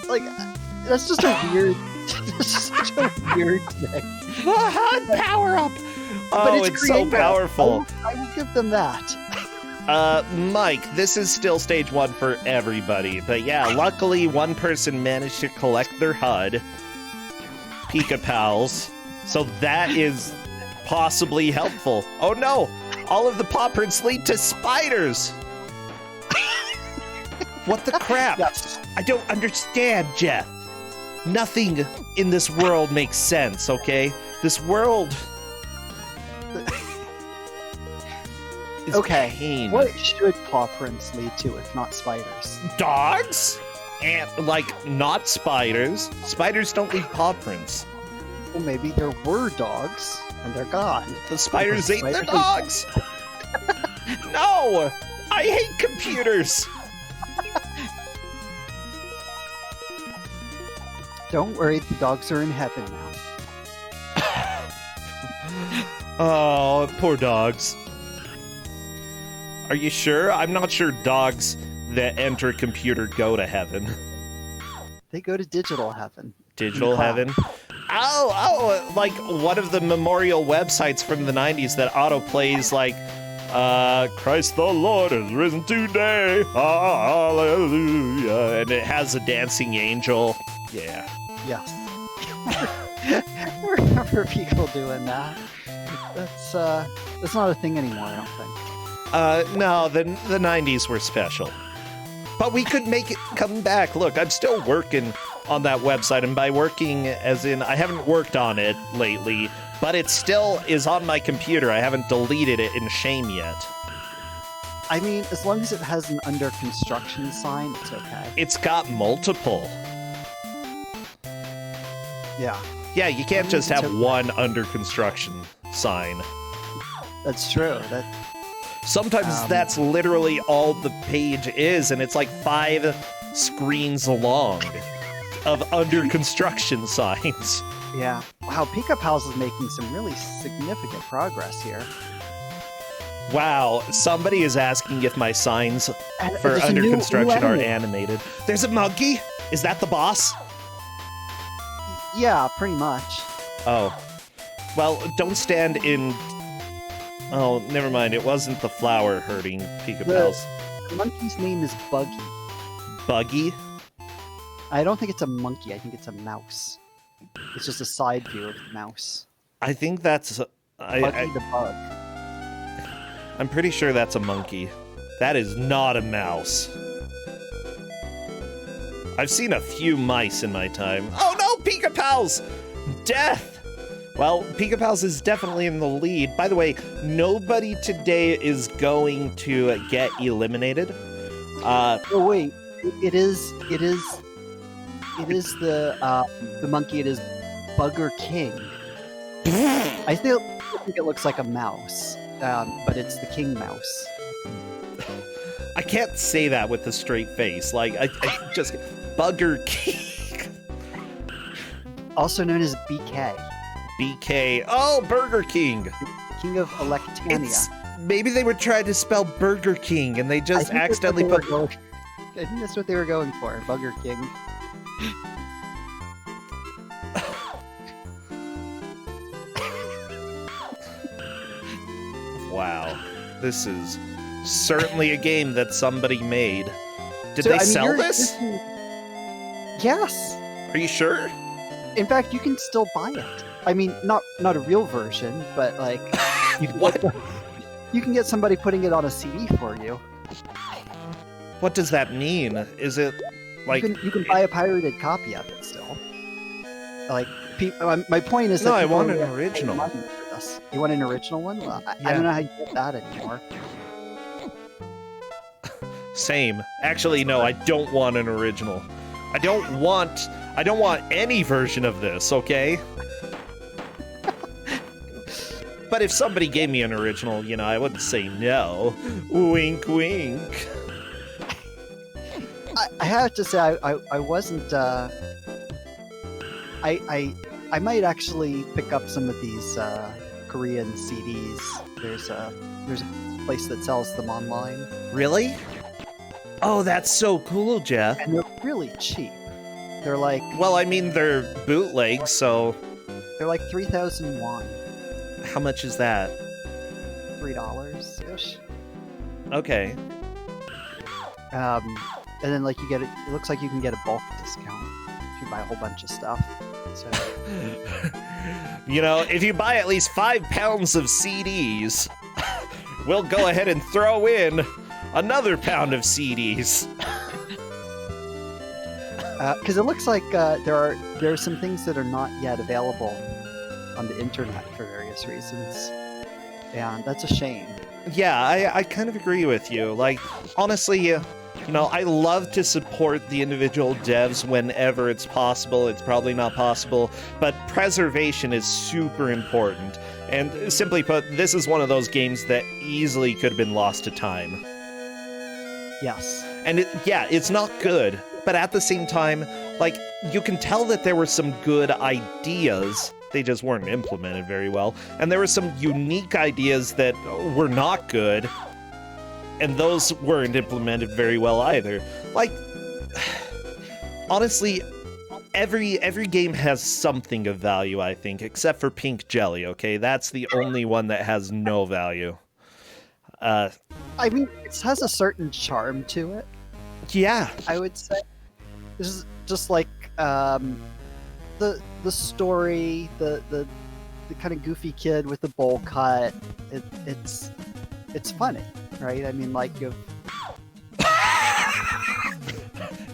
Like, that's just a weird, that's such a weird thing. The HUD power up. But Oh, it's so creative. powerful. I will give them that. Mike, this is still stage 1 for everybody. But yeah, luckily one person managed to collect their HUD. Peekaboo's. So that is possibly helpful. Oh no! All of the paw prints lead to spiders! What the crap? Yes. I don't understand, Jeff. Nothing in this world makes sense, okay? This world is Okay, pain. what should paw prints lead to if not spiders? Dogs? And, like, not spiders. Spiders don't leave paw prints. Well, maybe there were dogs and they're gone. The spiders ate the Spiders- dogs! No! I hate computers! Don't worry, the dogs are in heaven now. Oh, poor dogs. Are you sure? I'm not sure dogs that enter a computer go to heaven. They go to digital heaven. Digital Wow. heaven? Oh, like one of the memorial websites from the 90s that auto-plays like, Christ the Lord has risen today, hallelujah, and it has a dancing angel. Yeah. Yes. I remember people doing that. That's not a thing anymore, I don't think. No, the 90s were special. But we could make it come back. Look, I'm still working on that website, and by working as in I haven't worked on it lately, but it still is on my computer. I haven't deleted it in shame yet. I mean, as long as it has an under construction sign, it's okay. It's got multiple. Yeah, Yeah, you can't just have one under construction sign. that's true. Sometimes that's literally all the page is, and it's like 5 screens long of under construction signs. Yeah. Wow, Pika Pals is making some really significant progress here. Wow, somebody is asking if my signs And for there's a under new construction are enemy. animated. There's a monkey? Is that the boss? Yeah, pretty much. Oh. Well, don't stand in... Oh, never mind. It wasn't the flower hurting Pika Pals. The monkey's name is Buggy. Buggy? I don't think it's a monkey. I think it's a mouse. It's just a side view of the mouse. I think that's... Buggy the bug. I'm pretty sure that's a monkey. That is not a mouse. I've seen a few mice in my time. Oh no, Pika Pals! Death! Well, Pika Pals is definitely in the lead. By the way, nobody today is going to get eliminated. Oh wait, it is the monkey. It is Bugger King. I still think it looks like a mouse, but it's the king mouse. I can't say that with a straight face. Like, I just... Bugger King. Also known as BK, BK. Oh, Burger King. King of Electania. Maybe they were trying to spell Burger King and they just accidentally put... I think that's what they were going for, Bugger King. Wow. This is certainly a game that somebody made. Did So, they I mean, sell this? Yes. Are you sure? In fact, you can still buy it. I mean, not a real version, but like you can What? You can get somebody putting it on a CD for you. What does that mean? Is it like... You can buy a pirated copy of it still. Like, my point is that No, I people want are an paying original. money for this. You want an original one? Well, I Yeah. don't know how you get that anymore. Same. Actually, no, I don't want an original. I don't want any version of this, okay? But if somebody gave me an original, you know, I wouldn't say no. Wink, wink. I have to say, I wasn't. I might actually pick up some of these Korean CDs. There's a place that sells them online, Really? Oh, that's so cool, Jeff. and they're really cheap. They're like Well, I mean, they're bootlegs, so 3,000 won, how much is that? $3 ish. Okay. And then like you get it. It looks like you can get a bulk discount if you buy a whole bunch of stuff. So You know, if you buy at least 5 pounds of CDs, we'll go ahead and throw in another pound of CDs. because it looks like there are some things that are not yet available on the internet for various reasons, and that's a shame. Yeah, I kind of agree with you. Like, honestly, you know, I love to support the individual devs whenever it's possible. It's probably not possible, but preservation is super important. And simply put, this is one of those games that easily could have been lost to time. Yes. And it's not good, but at the same time, like, you can tell that there were some good ideas. They just weren't implemented very well. And there were some unique ideas that were not good, and those weren't implemented very well either. Like, honestly, every game has something of value, I think, except for Pink Jelly, okay? That's the only one that has no value. I mean, it has a certain charm to it, Yeah. I would say. This is just like the story, the kind of goofy kid with the bowl cut. It's funny, right? I mean, like you.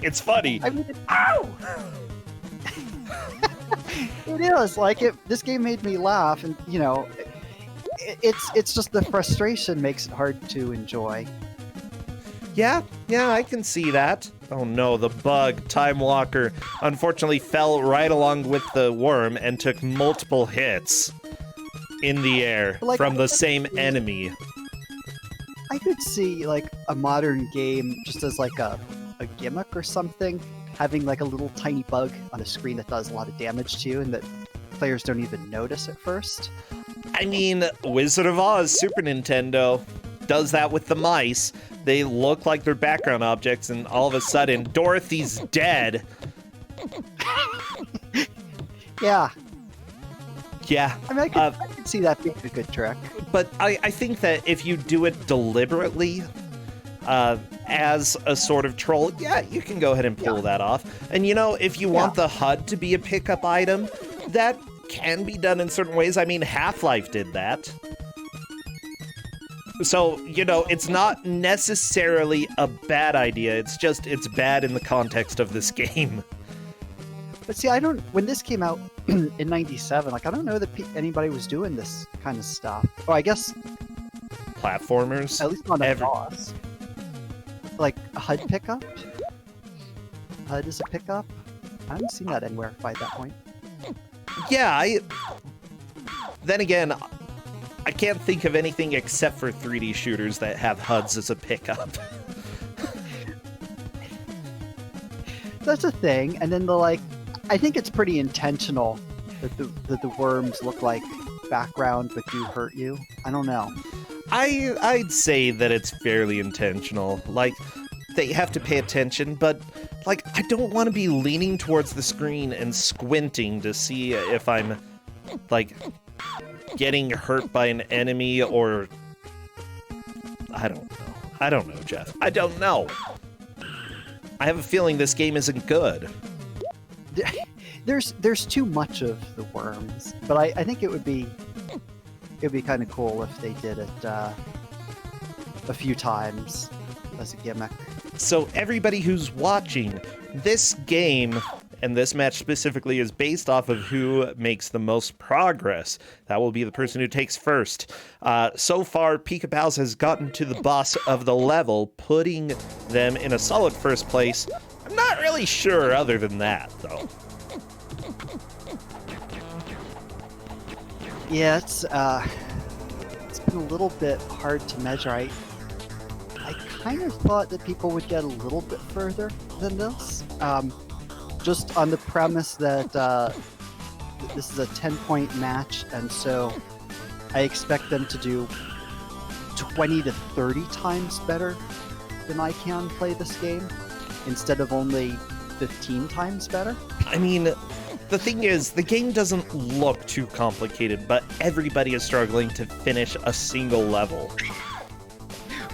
It's funny. I mean, Ow! it is like it. This game made me laugh, and you know, it's just the frustration makes it hard to enjoy. Yeah, I can see that. Oh no, the bug, Time Walker, unfortunately fell right along with the worm and took multiple hits in the air Like, from the same enemy. I could see like a modern game just as like a gimmick or something, having like a little tiny bug on a screen that does a lot of damage to you and that players don't even notice at first. I mean, Wizard of Oz, Super Nintendo, does that with the mice. They look like they're background objects, and all of a sudden, Dorothy's dead. Yeah. Yeah. I mean, I could see that being a good trick. But I think that if you do it deliberately, as a sort of troll, yeah, you can go ahead and pull that off. And you know, if you want the HUD to be a pickup item, that can be done in certain ways. I mean, Half-Life did that. So, you know, it's not necessarily a bad idea. It's just, it's bad in the context of this game. But see, when this came out in 97, like, I don't know that anybody was doing this kind of stuff. Oh, I guess... Platformers? At least not a DOS. Like, a HUD pickup? HUD is a pickup? I haven't seen that anywhere by that point. Yeah, Then again, I can't think of anything except for 3D shooters that have HUDs as a pickup. That's a thing, and then I think it's pretty intentional that the worms look like background but do hurt you. I don't know. I'd say that it's fairly intentional. Like, they have to pay attention, but, like, I don't want to be leaning towards the screen and squinting to see if I'm, like, getting hurt by an enemy or... I don't know, Jeff. I don't know. I have a feeling this game isn't good. There's too much of the worms, but I think it would be kind of cool if they did it a few times as a gimmick. So everybody who's watching, this game and this match specifically is based off of who makes the most progress. That will be the person who takes first. So far, Ku5ogrande has gotten to the boss of the level, putting them in a solid first place. I'm not really sure other than that, though. Yeah, it's been a little bit hard to measure. I kind of thought that people would get a little bit further than this, just on the premise that this is a 10-point match, and so I expect them to do 20 to 30 times better than I can play this game, instead of only 15 times better. I mean, the thing is, the game doesn't look too complicated, but everybody is struggling to finish a single level.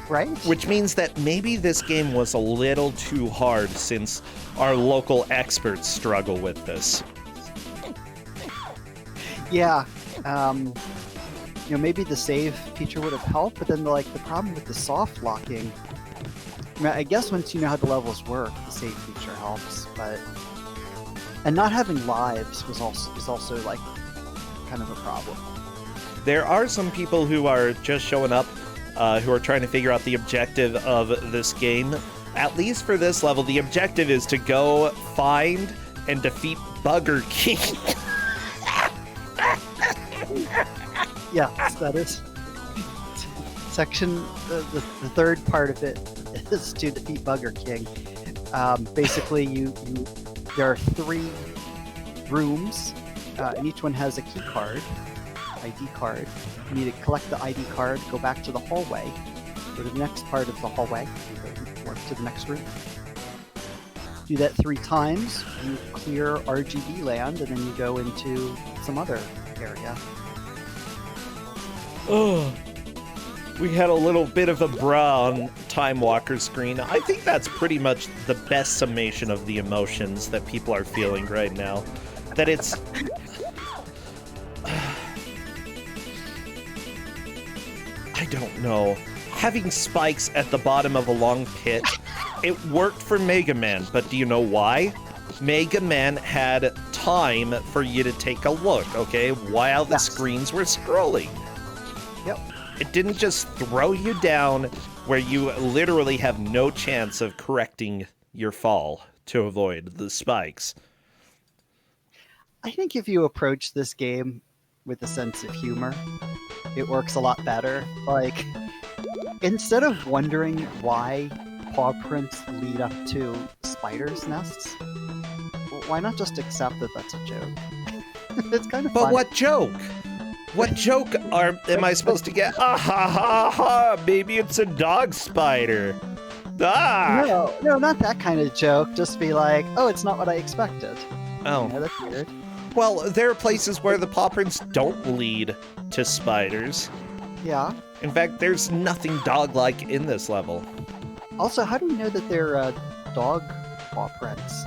Right? Which means that maybe this game was a little too hard since our local experts struggle with this. Yeah. Maybe the save feature would have helped, but then the problem with the soft locking, I mean, I guess once you know how the levels work, the save feature helps, and not having lives is also like kind of a problem. There are some people who are just showing up, who are trying to figure out the objective of this game. At least for this level, the objective is to go find and defeat Bugger King. Yeah, that is section. The third part of it is to defeat Bugger King. Basically, there are 3 rooms, and each one has a key card, ID card. You need to collect the ID card, go back to the hallway, go to the next part of the hallway, work to the next room. Do that 3 times, you clear RGB land, and then you go into some other area. Oh, we had a little bit of a bra on Time Walker screen. I think that's pretty much the best summation of the emotions that people are feeling right now. that it's... I don't know. Having spikes at the bottom of a long pit, it worked for Mega Man, but do you know why? Mega Man had time for you to take a look, okay, while the screens were scrolling. Yep. It didn't just throw you down where you literally have no chance of correcting your fall to avoid the spikes. I think if you approach this game with a sense of humor, it works a lot better. Like, instead of wondering why paw prints lead up to spiders' nests, why not just accept that that's a joke? It's kind of But funny. what joke? What joke am I supposed to get? Ah ha ha ha! Maybe it's a dog spider. Ah! No, not that kind of joke. Just be like, oh, it's not what I expected. Oh. Yeah, that's weird. Well, there are places where the paw prints don't lead to spiders. Yeah. In fact, there's nothing dog-like in this level. Also, how do we know that they're dog paw prints?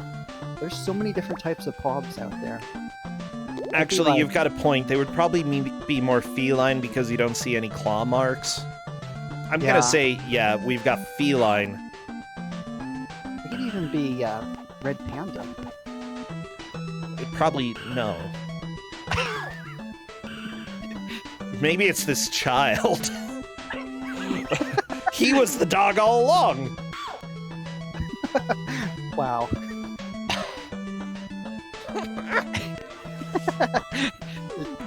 There's so many different types of paws out there. Actually, you've got a point. They would probably be more feline because you don't see any claw marks. I'm gonna say, yeah, we've got feline. It could even be red panda. Probably no. Maybe it's this child. He was the dog all along. Wow.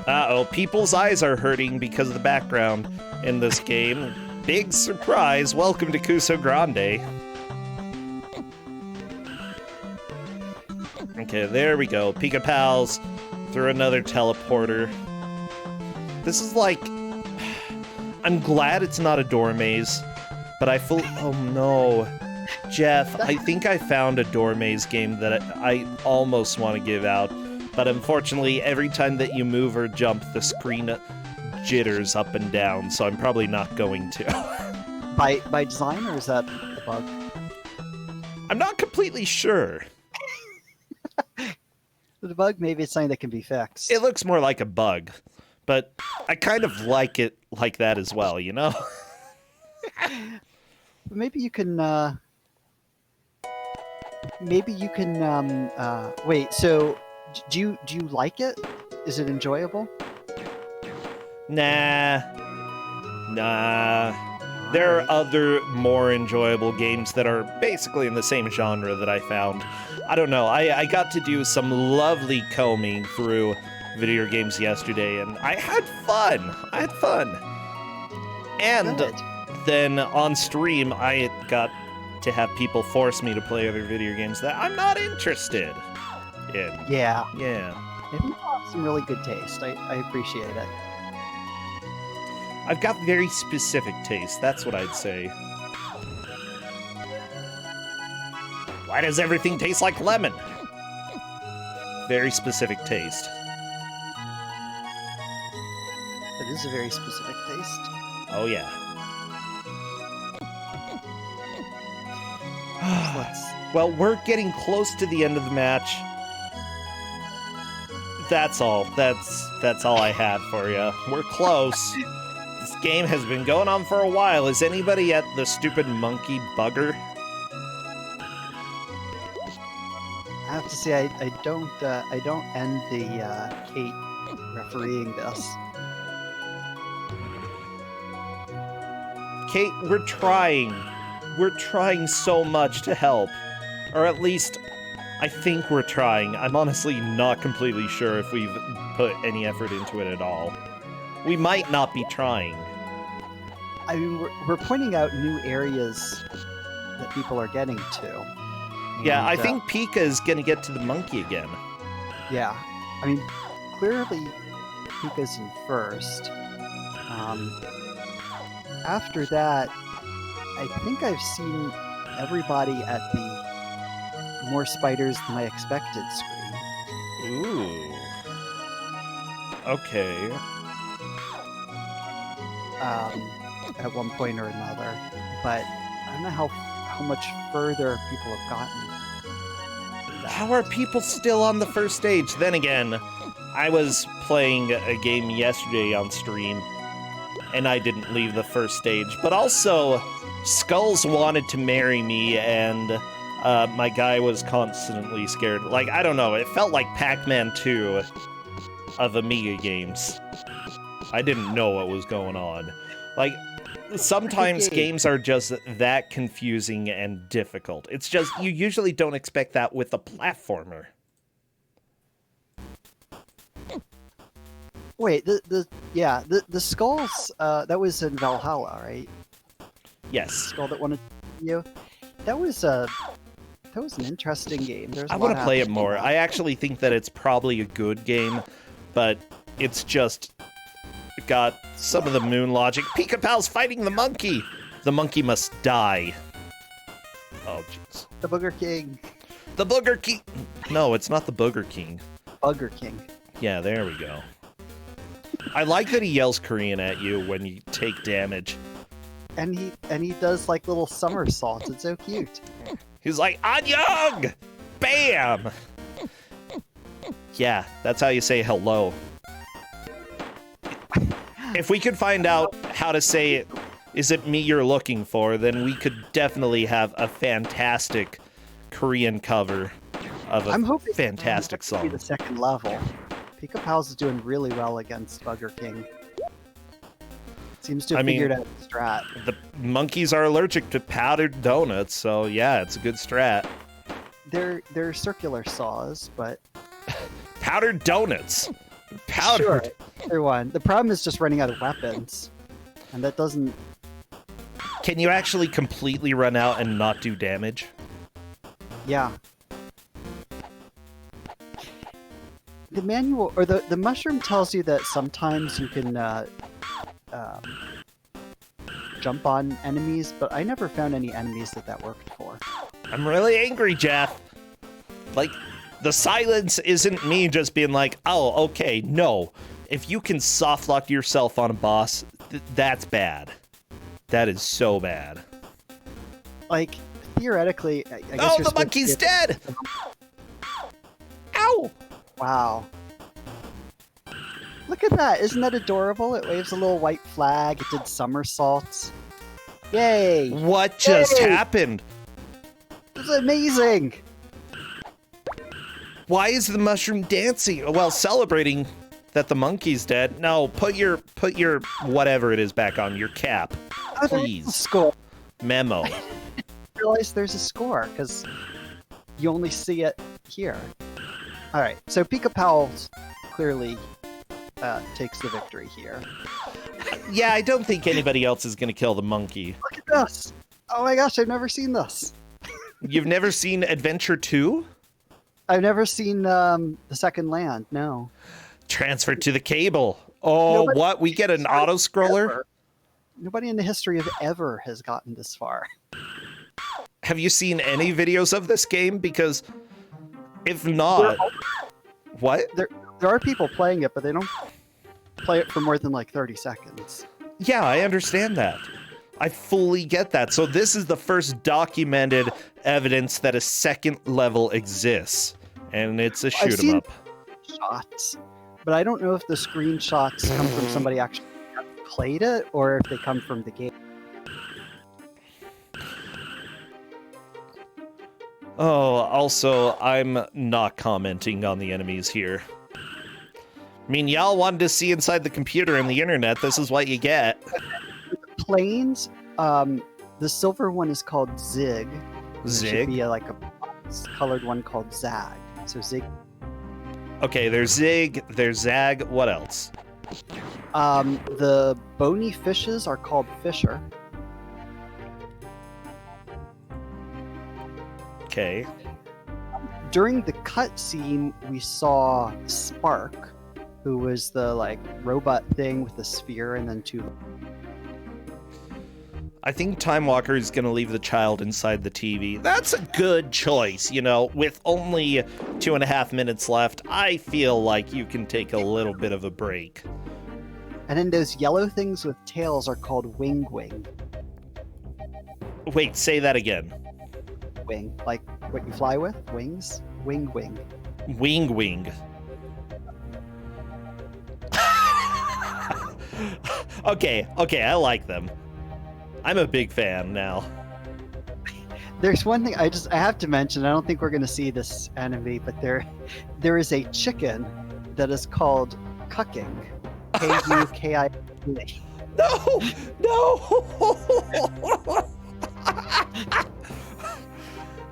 Uh-oh, people's eyes are hurting because of the background in this game. Big surprise. Welcome to Ku5ogrande. Okay, there we go. Pika Pals through another teleporter. This is like... I'm glad it's not a door maze, but I feel... Oh no. Jeff, I think I found a door maze game that I almost want to give out, but unfortunately, every time that you move or jump, the screen jitters up and down, so I'm probably not going to. By design, or is that a bug? I'm not completely sure. The bug, maybe it's something that can be fixed. It looks more like a bug, but I kind of like it like that as well, you know? Maybe you can, wait, so, do you like it? Is it enjoyable? Nah. There are other more enjoyable games that are basically in the same genre that I found. I don't know, I got to do some lovely combing through video games yesterday, and I had fun. And Good. then on stream, I got to have people force me to play other video games that I'm not interested in. Yeah. Yeah. Maybe you have some really good taste. I appreciate it. I've got very specific taste, that's what I'd say. Why does everything taste like lemon? Very specific taste. It is a very specific taste. Oh yeah. Well, we're getting close to the end of the match. That's all. That's all I had for you. We're close. This game has been going on for a while. Is anybody at the stupid monkey bugger? I have to say, I don't end the Kate refereeing this. Kate, we're trying. We're trying so much to help. Or at least, I think we're trying. I'm honestly not completely sure if we've put any effort into it at all. We might not be trying. I mean, we're pointing out new areas that people are getting to. Yeah, I And, think Pika is gonna get to the monkey again. Yeah. I mean, clearly, Pika's in first. After that, I think I've seen everybody at the more spiders than I expected screen. Ooh. Okay. At one point or another, but I don't know how much further people have gotten. that. How are people still on the first stage? Then again, I was playing a game yesterday on stream, and I didn't leave the first stage. But also, Skulls wanted to marry me, and my guy was constantly scared. Like, I don't know, it felt like Pac-Man 2 of Amiga games. I didn't know what was going on. Like, sometimes games are just that confusing and difficult. It's just, you usually don't expect that with a platformer. Wait, the Skulls, that was in Valhalla, right? Yes. Skull that wanted you. That was an interesting game. I want to play it more. I actually think that it's probably a good game, but it's just got some of the moon logic. Pika-Pal's fighting the monkey! The monkey must die. Oh, jeez. The Booger King. The Booger King! No, it's not the Booger King. Bugger King. Yeah, there we go. I like that he yells Korean at you when you take damage. And he does like little somersaults. It's so cute. He's like, Anyang! Bam! Yeah, that's how you say hello. If we could find out how to say, is it me you're looking for, then we could definitely have a fantastic Korean cover of a I'm hoping fantastic be song. the second level. Pika-Pals is doing really well against Bugger King. Seems to have figured out the strat. The monkeys are allergic to powdered donuts, so yeah, it's a good strat. They're circular saws, but Powdered donuts! Powdered! sure, either one. The problem is just running out of weapons. And that doesn't... Can you actually completely run out and not do damage? Yeah. The manual, or the mushroom tells you that sometimes you can jump on enemies, but I never found any enemies that worked for. I'm really angry, Jeff. Like, the silence isn't me just being like, oh, okay, no. If you can softlock yourself on a boss, that's bad. That is so bad. Like, theoretically, I guess Oh, you're the monkey's to... dead! Ow! Wow. Look at that. Isn't that adorable? It waves a little white flag. It did somersaults. Yay! What just Yay! happened? It's amazing! Why is the mushroom dancing? Well, celebrating that the monkey's dead. No, put your whatever it is back on, your cap. Oh, there's a Please. score. Memo. I realize there's a score, because you only see it here. Alright, so Pika-Pals clearly takes the victory here. Yeah, I don't think anybody else is gonna kill the monkey. Look at this! Oh my gosh, I've never seen this! You've never seen Adventure 2? I've never seen the Second Land, no. Transfer to the cable. Oh, Nobody- what? We get an auto-scroller? Ever. Nobody in the history of ever has gotten this far. Have you seen any videos of this game? Because if not... What? There are people playing it, but they don't play it for more than like 30 seconds. Yeah, I understand that. I fully get that. So this is the first documented evidence that a second level exists. And it's a shoot 'em up. Shots, but I don't know if the screenshots come from somebody actually played it or if they come from the game. Oh, also, I'm not commenting on the enemies here. I mean, y'all wanted to see inside the computer and the internet. This is what you get. Planes, the silver one is called Zig. There should Zig? be like a colored one called Zag. So Zig. Okay, there's Zig, there's Zag. What else? The bony fishes are called Fisher. Okay. During the cutscene, we saw Spark, who was the like robot thing with the sphere and then two. I think Time Walker is going to leave the child inside the TV. That's a good choice, you know. With only 2.5 minutes left, I feel like you can take a little bit of a break. And then those yellow things with tails are called Wing. Wait, say that again. Wing, like what you fly with, wings. Wing Wing. Wing Wing. Okay, I like them. I'm a big fan now. There's one thing I have to mention. I don't think we're going to see this anime, but there is a chicken that is called Kuking. Kuki. No!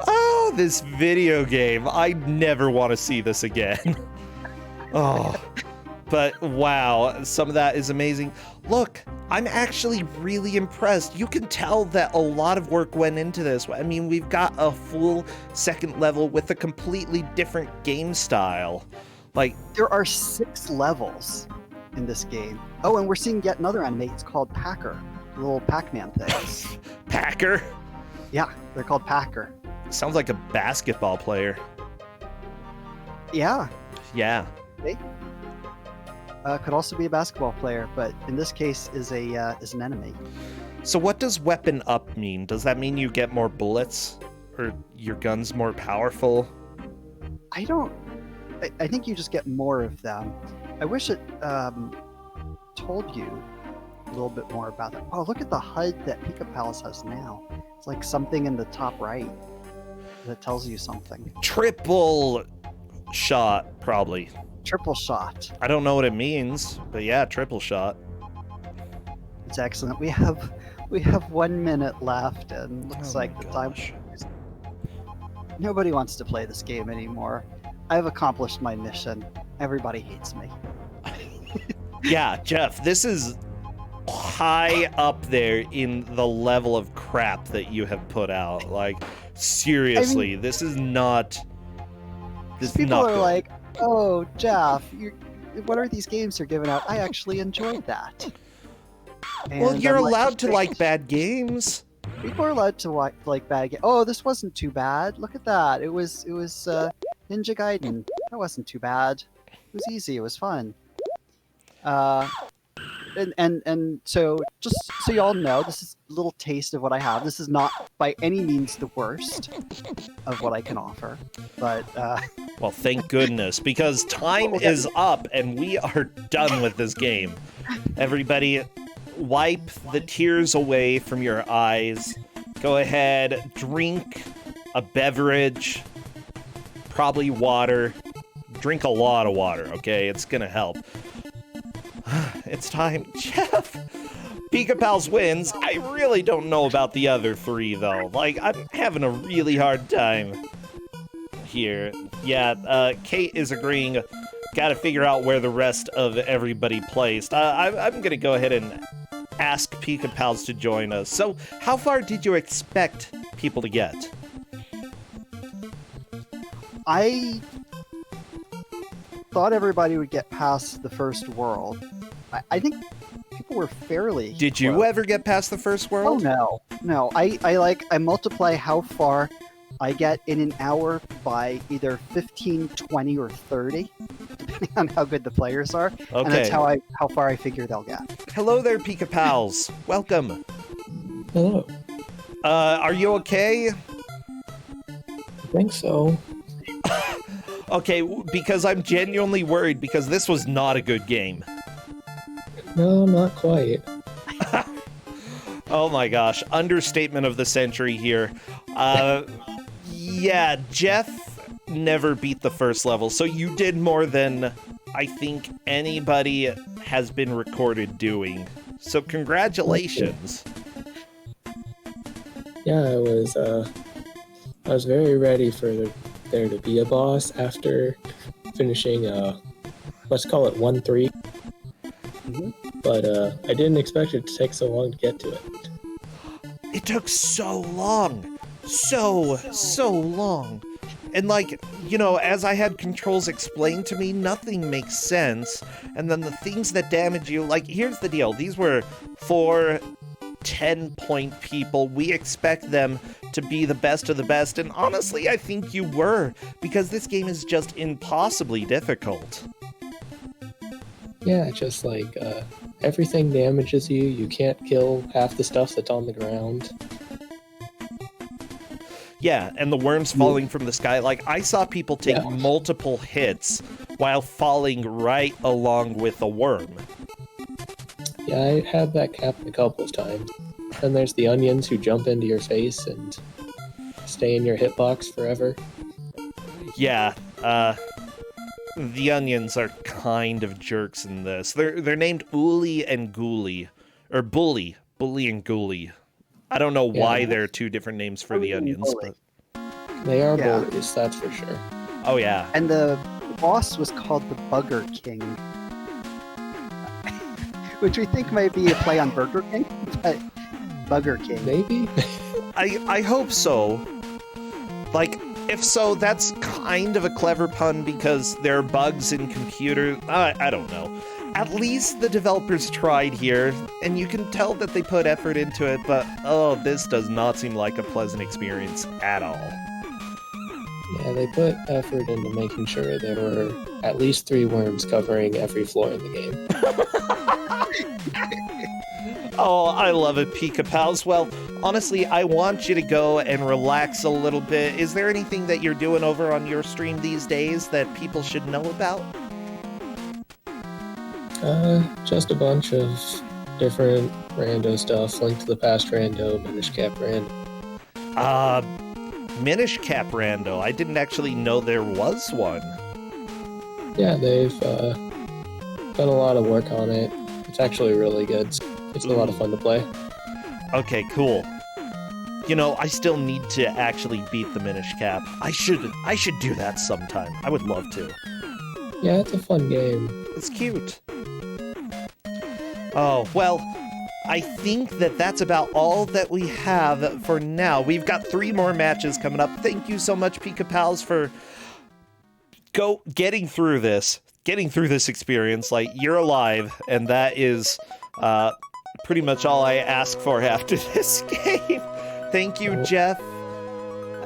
Oh, this video game. I never want to see this again. Oh, but wow, some of that is amazing. Look, I'm actually really impressed. You can tell that a lot of work went into this. I mean, we've got a full second level with a completely different game style. Like, there are 6 levels in this game. Oh, and we're seeing yet another anime. It's called Packer. The little Pac-Man things. Packer? Yeah, they're called Packer. Sounds like a basketball player. Yeah. Yeah. Could also be a basketball player, but in this case is an enemy. So what does weapon up mean? Does that mean you get more bullets? Or your gun's more powerful? I think you just get more of them. I wish it told you a little bit more about that. Oh, look at the HUD that Pika Palace has now. It's like something in the top right that tells you something. Triple shot, probably. Triple shot. I don't know what it means, but yeah, triple shot. It's excellent. We have 1 minute left, and looks like the time. Nobody wants to play this game anymore. I've accomplished my mission. Everybody hates me. Yeah, Jeff, this is high up there in the level of crap that you have put out. Like, seriously, this is not. This people not are good. like, "Oh, Jeff, what are these games you're giving out? I actually enjoyed that." Well, And you're I'm like, allowed to like bad games. People are allowed to like bad games. Oh, this wasn't too bad. Look at that. It was Ninja Gaiden. That wasn't too bad. It was easy. It was fun. And so just so y'all know, this is a little taste of what I have. This is not by any means the worst of what I can offer, but Well, thank goodness, because time is up and we are done with this game. Everybody, wipe the tears away from your eyes. Go ahead, drink a beverage, probably water. Drink a lot of water, okay? It's gonna help. It's time. Jeff! Pika Pals wins. I really don't know about the other 3, though. Like, I'm having a really hard time here. Yeah, Kate is agreeing. Gotta figure out where the rest of everybody placed. I'm gonna go ahead and ask Pika Pals to join us. So, how far did you expect people to get? I thought everybody would get past the first world. I think people were fairly Did you close. ever get past the first Oh world? no. I multiply how far I get in an hour by either 15, 20, or 30, depending on how good the players are. Okay. And that's how far I figure they'll get. Hello there, Pika Pals. Welcome. Hello. Are you okay? I think so. Okay, because I'm genuinely worried because this was not a good game. No, not quite. Oh my gosh, understatement of the century here. Yeah, Jeff never beat the first level, so you did more than I think anybody has been recorded doing. So congratulations. Yeah, I was very ready for there to be a boss after finishing let's call it 1-3. But I didn't expect it to take so long to get to it. It took so long. So long. And like, you know, as I had controls explained to me, nothing makes sense. And then the things that damage you, like, here's the deal. These were 4 10-point people. We expect them to be the best of the best. And honestly, I think you were, because this game is just impossibly difficult. Yeah, just like everything damages you. You can't kill half the stuff that's on the ground. Yeah, and the worms falling from the sky. Like, I saw people take Yeah. multiple hits while falling right along with a worm. Yeah, I had that happen a couple of times. Then there's the onions who jump into your face and stay in your hitbox forever. Yeah, the onions are kind of jerks in this. They're named Uli and Ghoulie, or Bully and Ghoulie. I don't know why Yeah. there are two different names for the Uli and onions, Bully. but They are Yeah. bullies, that's for sure. oh yeah. And the boss was called the Bugger King. Which we think might be a play on Burger King, but Bugger King. Maybe? I hope so. Like, if so, that's kind of a clever pun because there are bugs in computers. I don't know. At least the developers tried here, and you can tell that they put effort into it, but oh, this does not seem like a pleasant experience at all. Yeah, they put effort into making sure there were at least 3 worms covering every floor in the game. Oh, I love it, Pika Pals. Well, honestly, I want you to go and relax a little bit. Is there anything that you're doing over on your stream these days that people should know about? Just a bunch of different rando stuff, Link to the Past rando, Minish Cap rando. Minish Cap Rando. I didn't actually know there was one. Yeah, they've done a lot of work on it. It's actually really good. It's a lot of fun to play. Okay, cool. You know, I still need to actually beat the Minish Cap. I should do that sometime. I would love to. Yeah, it's a fun game. It's cute. Oh, well, I think that that's about all that we have for now. We've got 3 more matches coming up. Thank you so much, Pika Pals, for getting through this experience. Like, you're alive, and that is pretty much all I ask for after this game. Thank you, Jeff.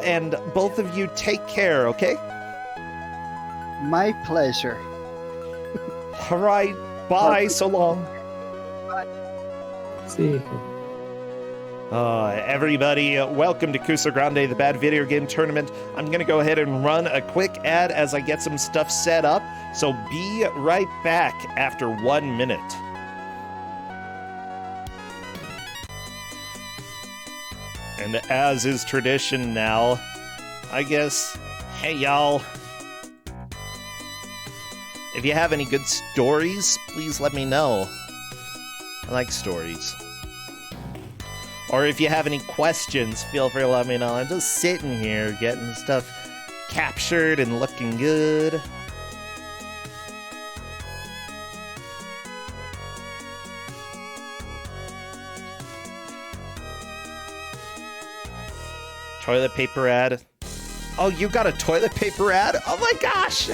And both of you take care, okay? My pleasure. All right. Bye. So long. See. Everybody, welcome to Ku5ogrande, the Bad Video Game Tournament. I'm going to go ahead and run a quick ad as I get some stuff set up, so be right back after 1 minute. And as is tradition now, I guess, hey y'all, if you have any good stories, please let me know. I like stories. Or if you have any questions, feel free to let me know. I'm just sitting here getting stuff captured and looking good. Toilet paper ad. Oh, you got a toilet paper ad? Oh my gosh!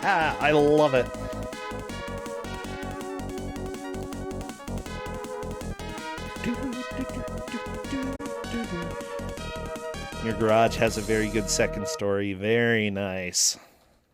I love it. Your garage has a very good second story. Very nice.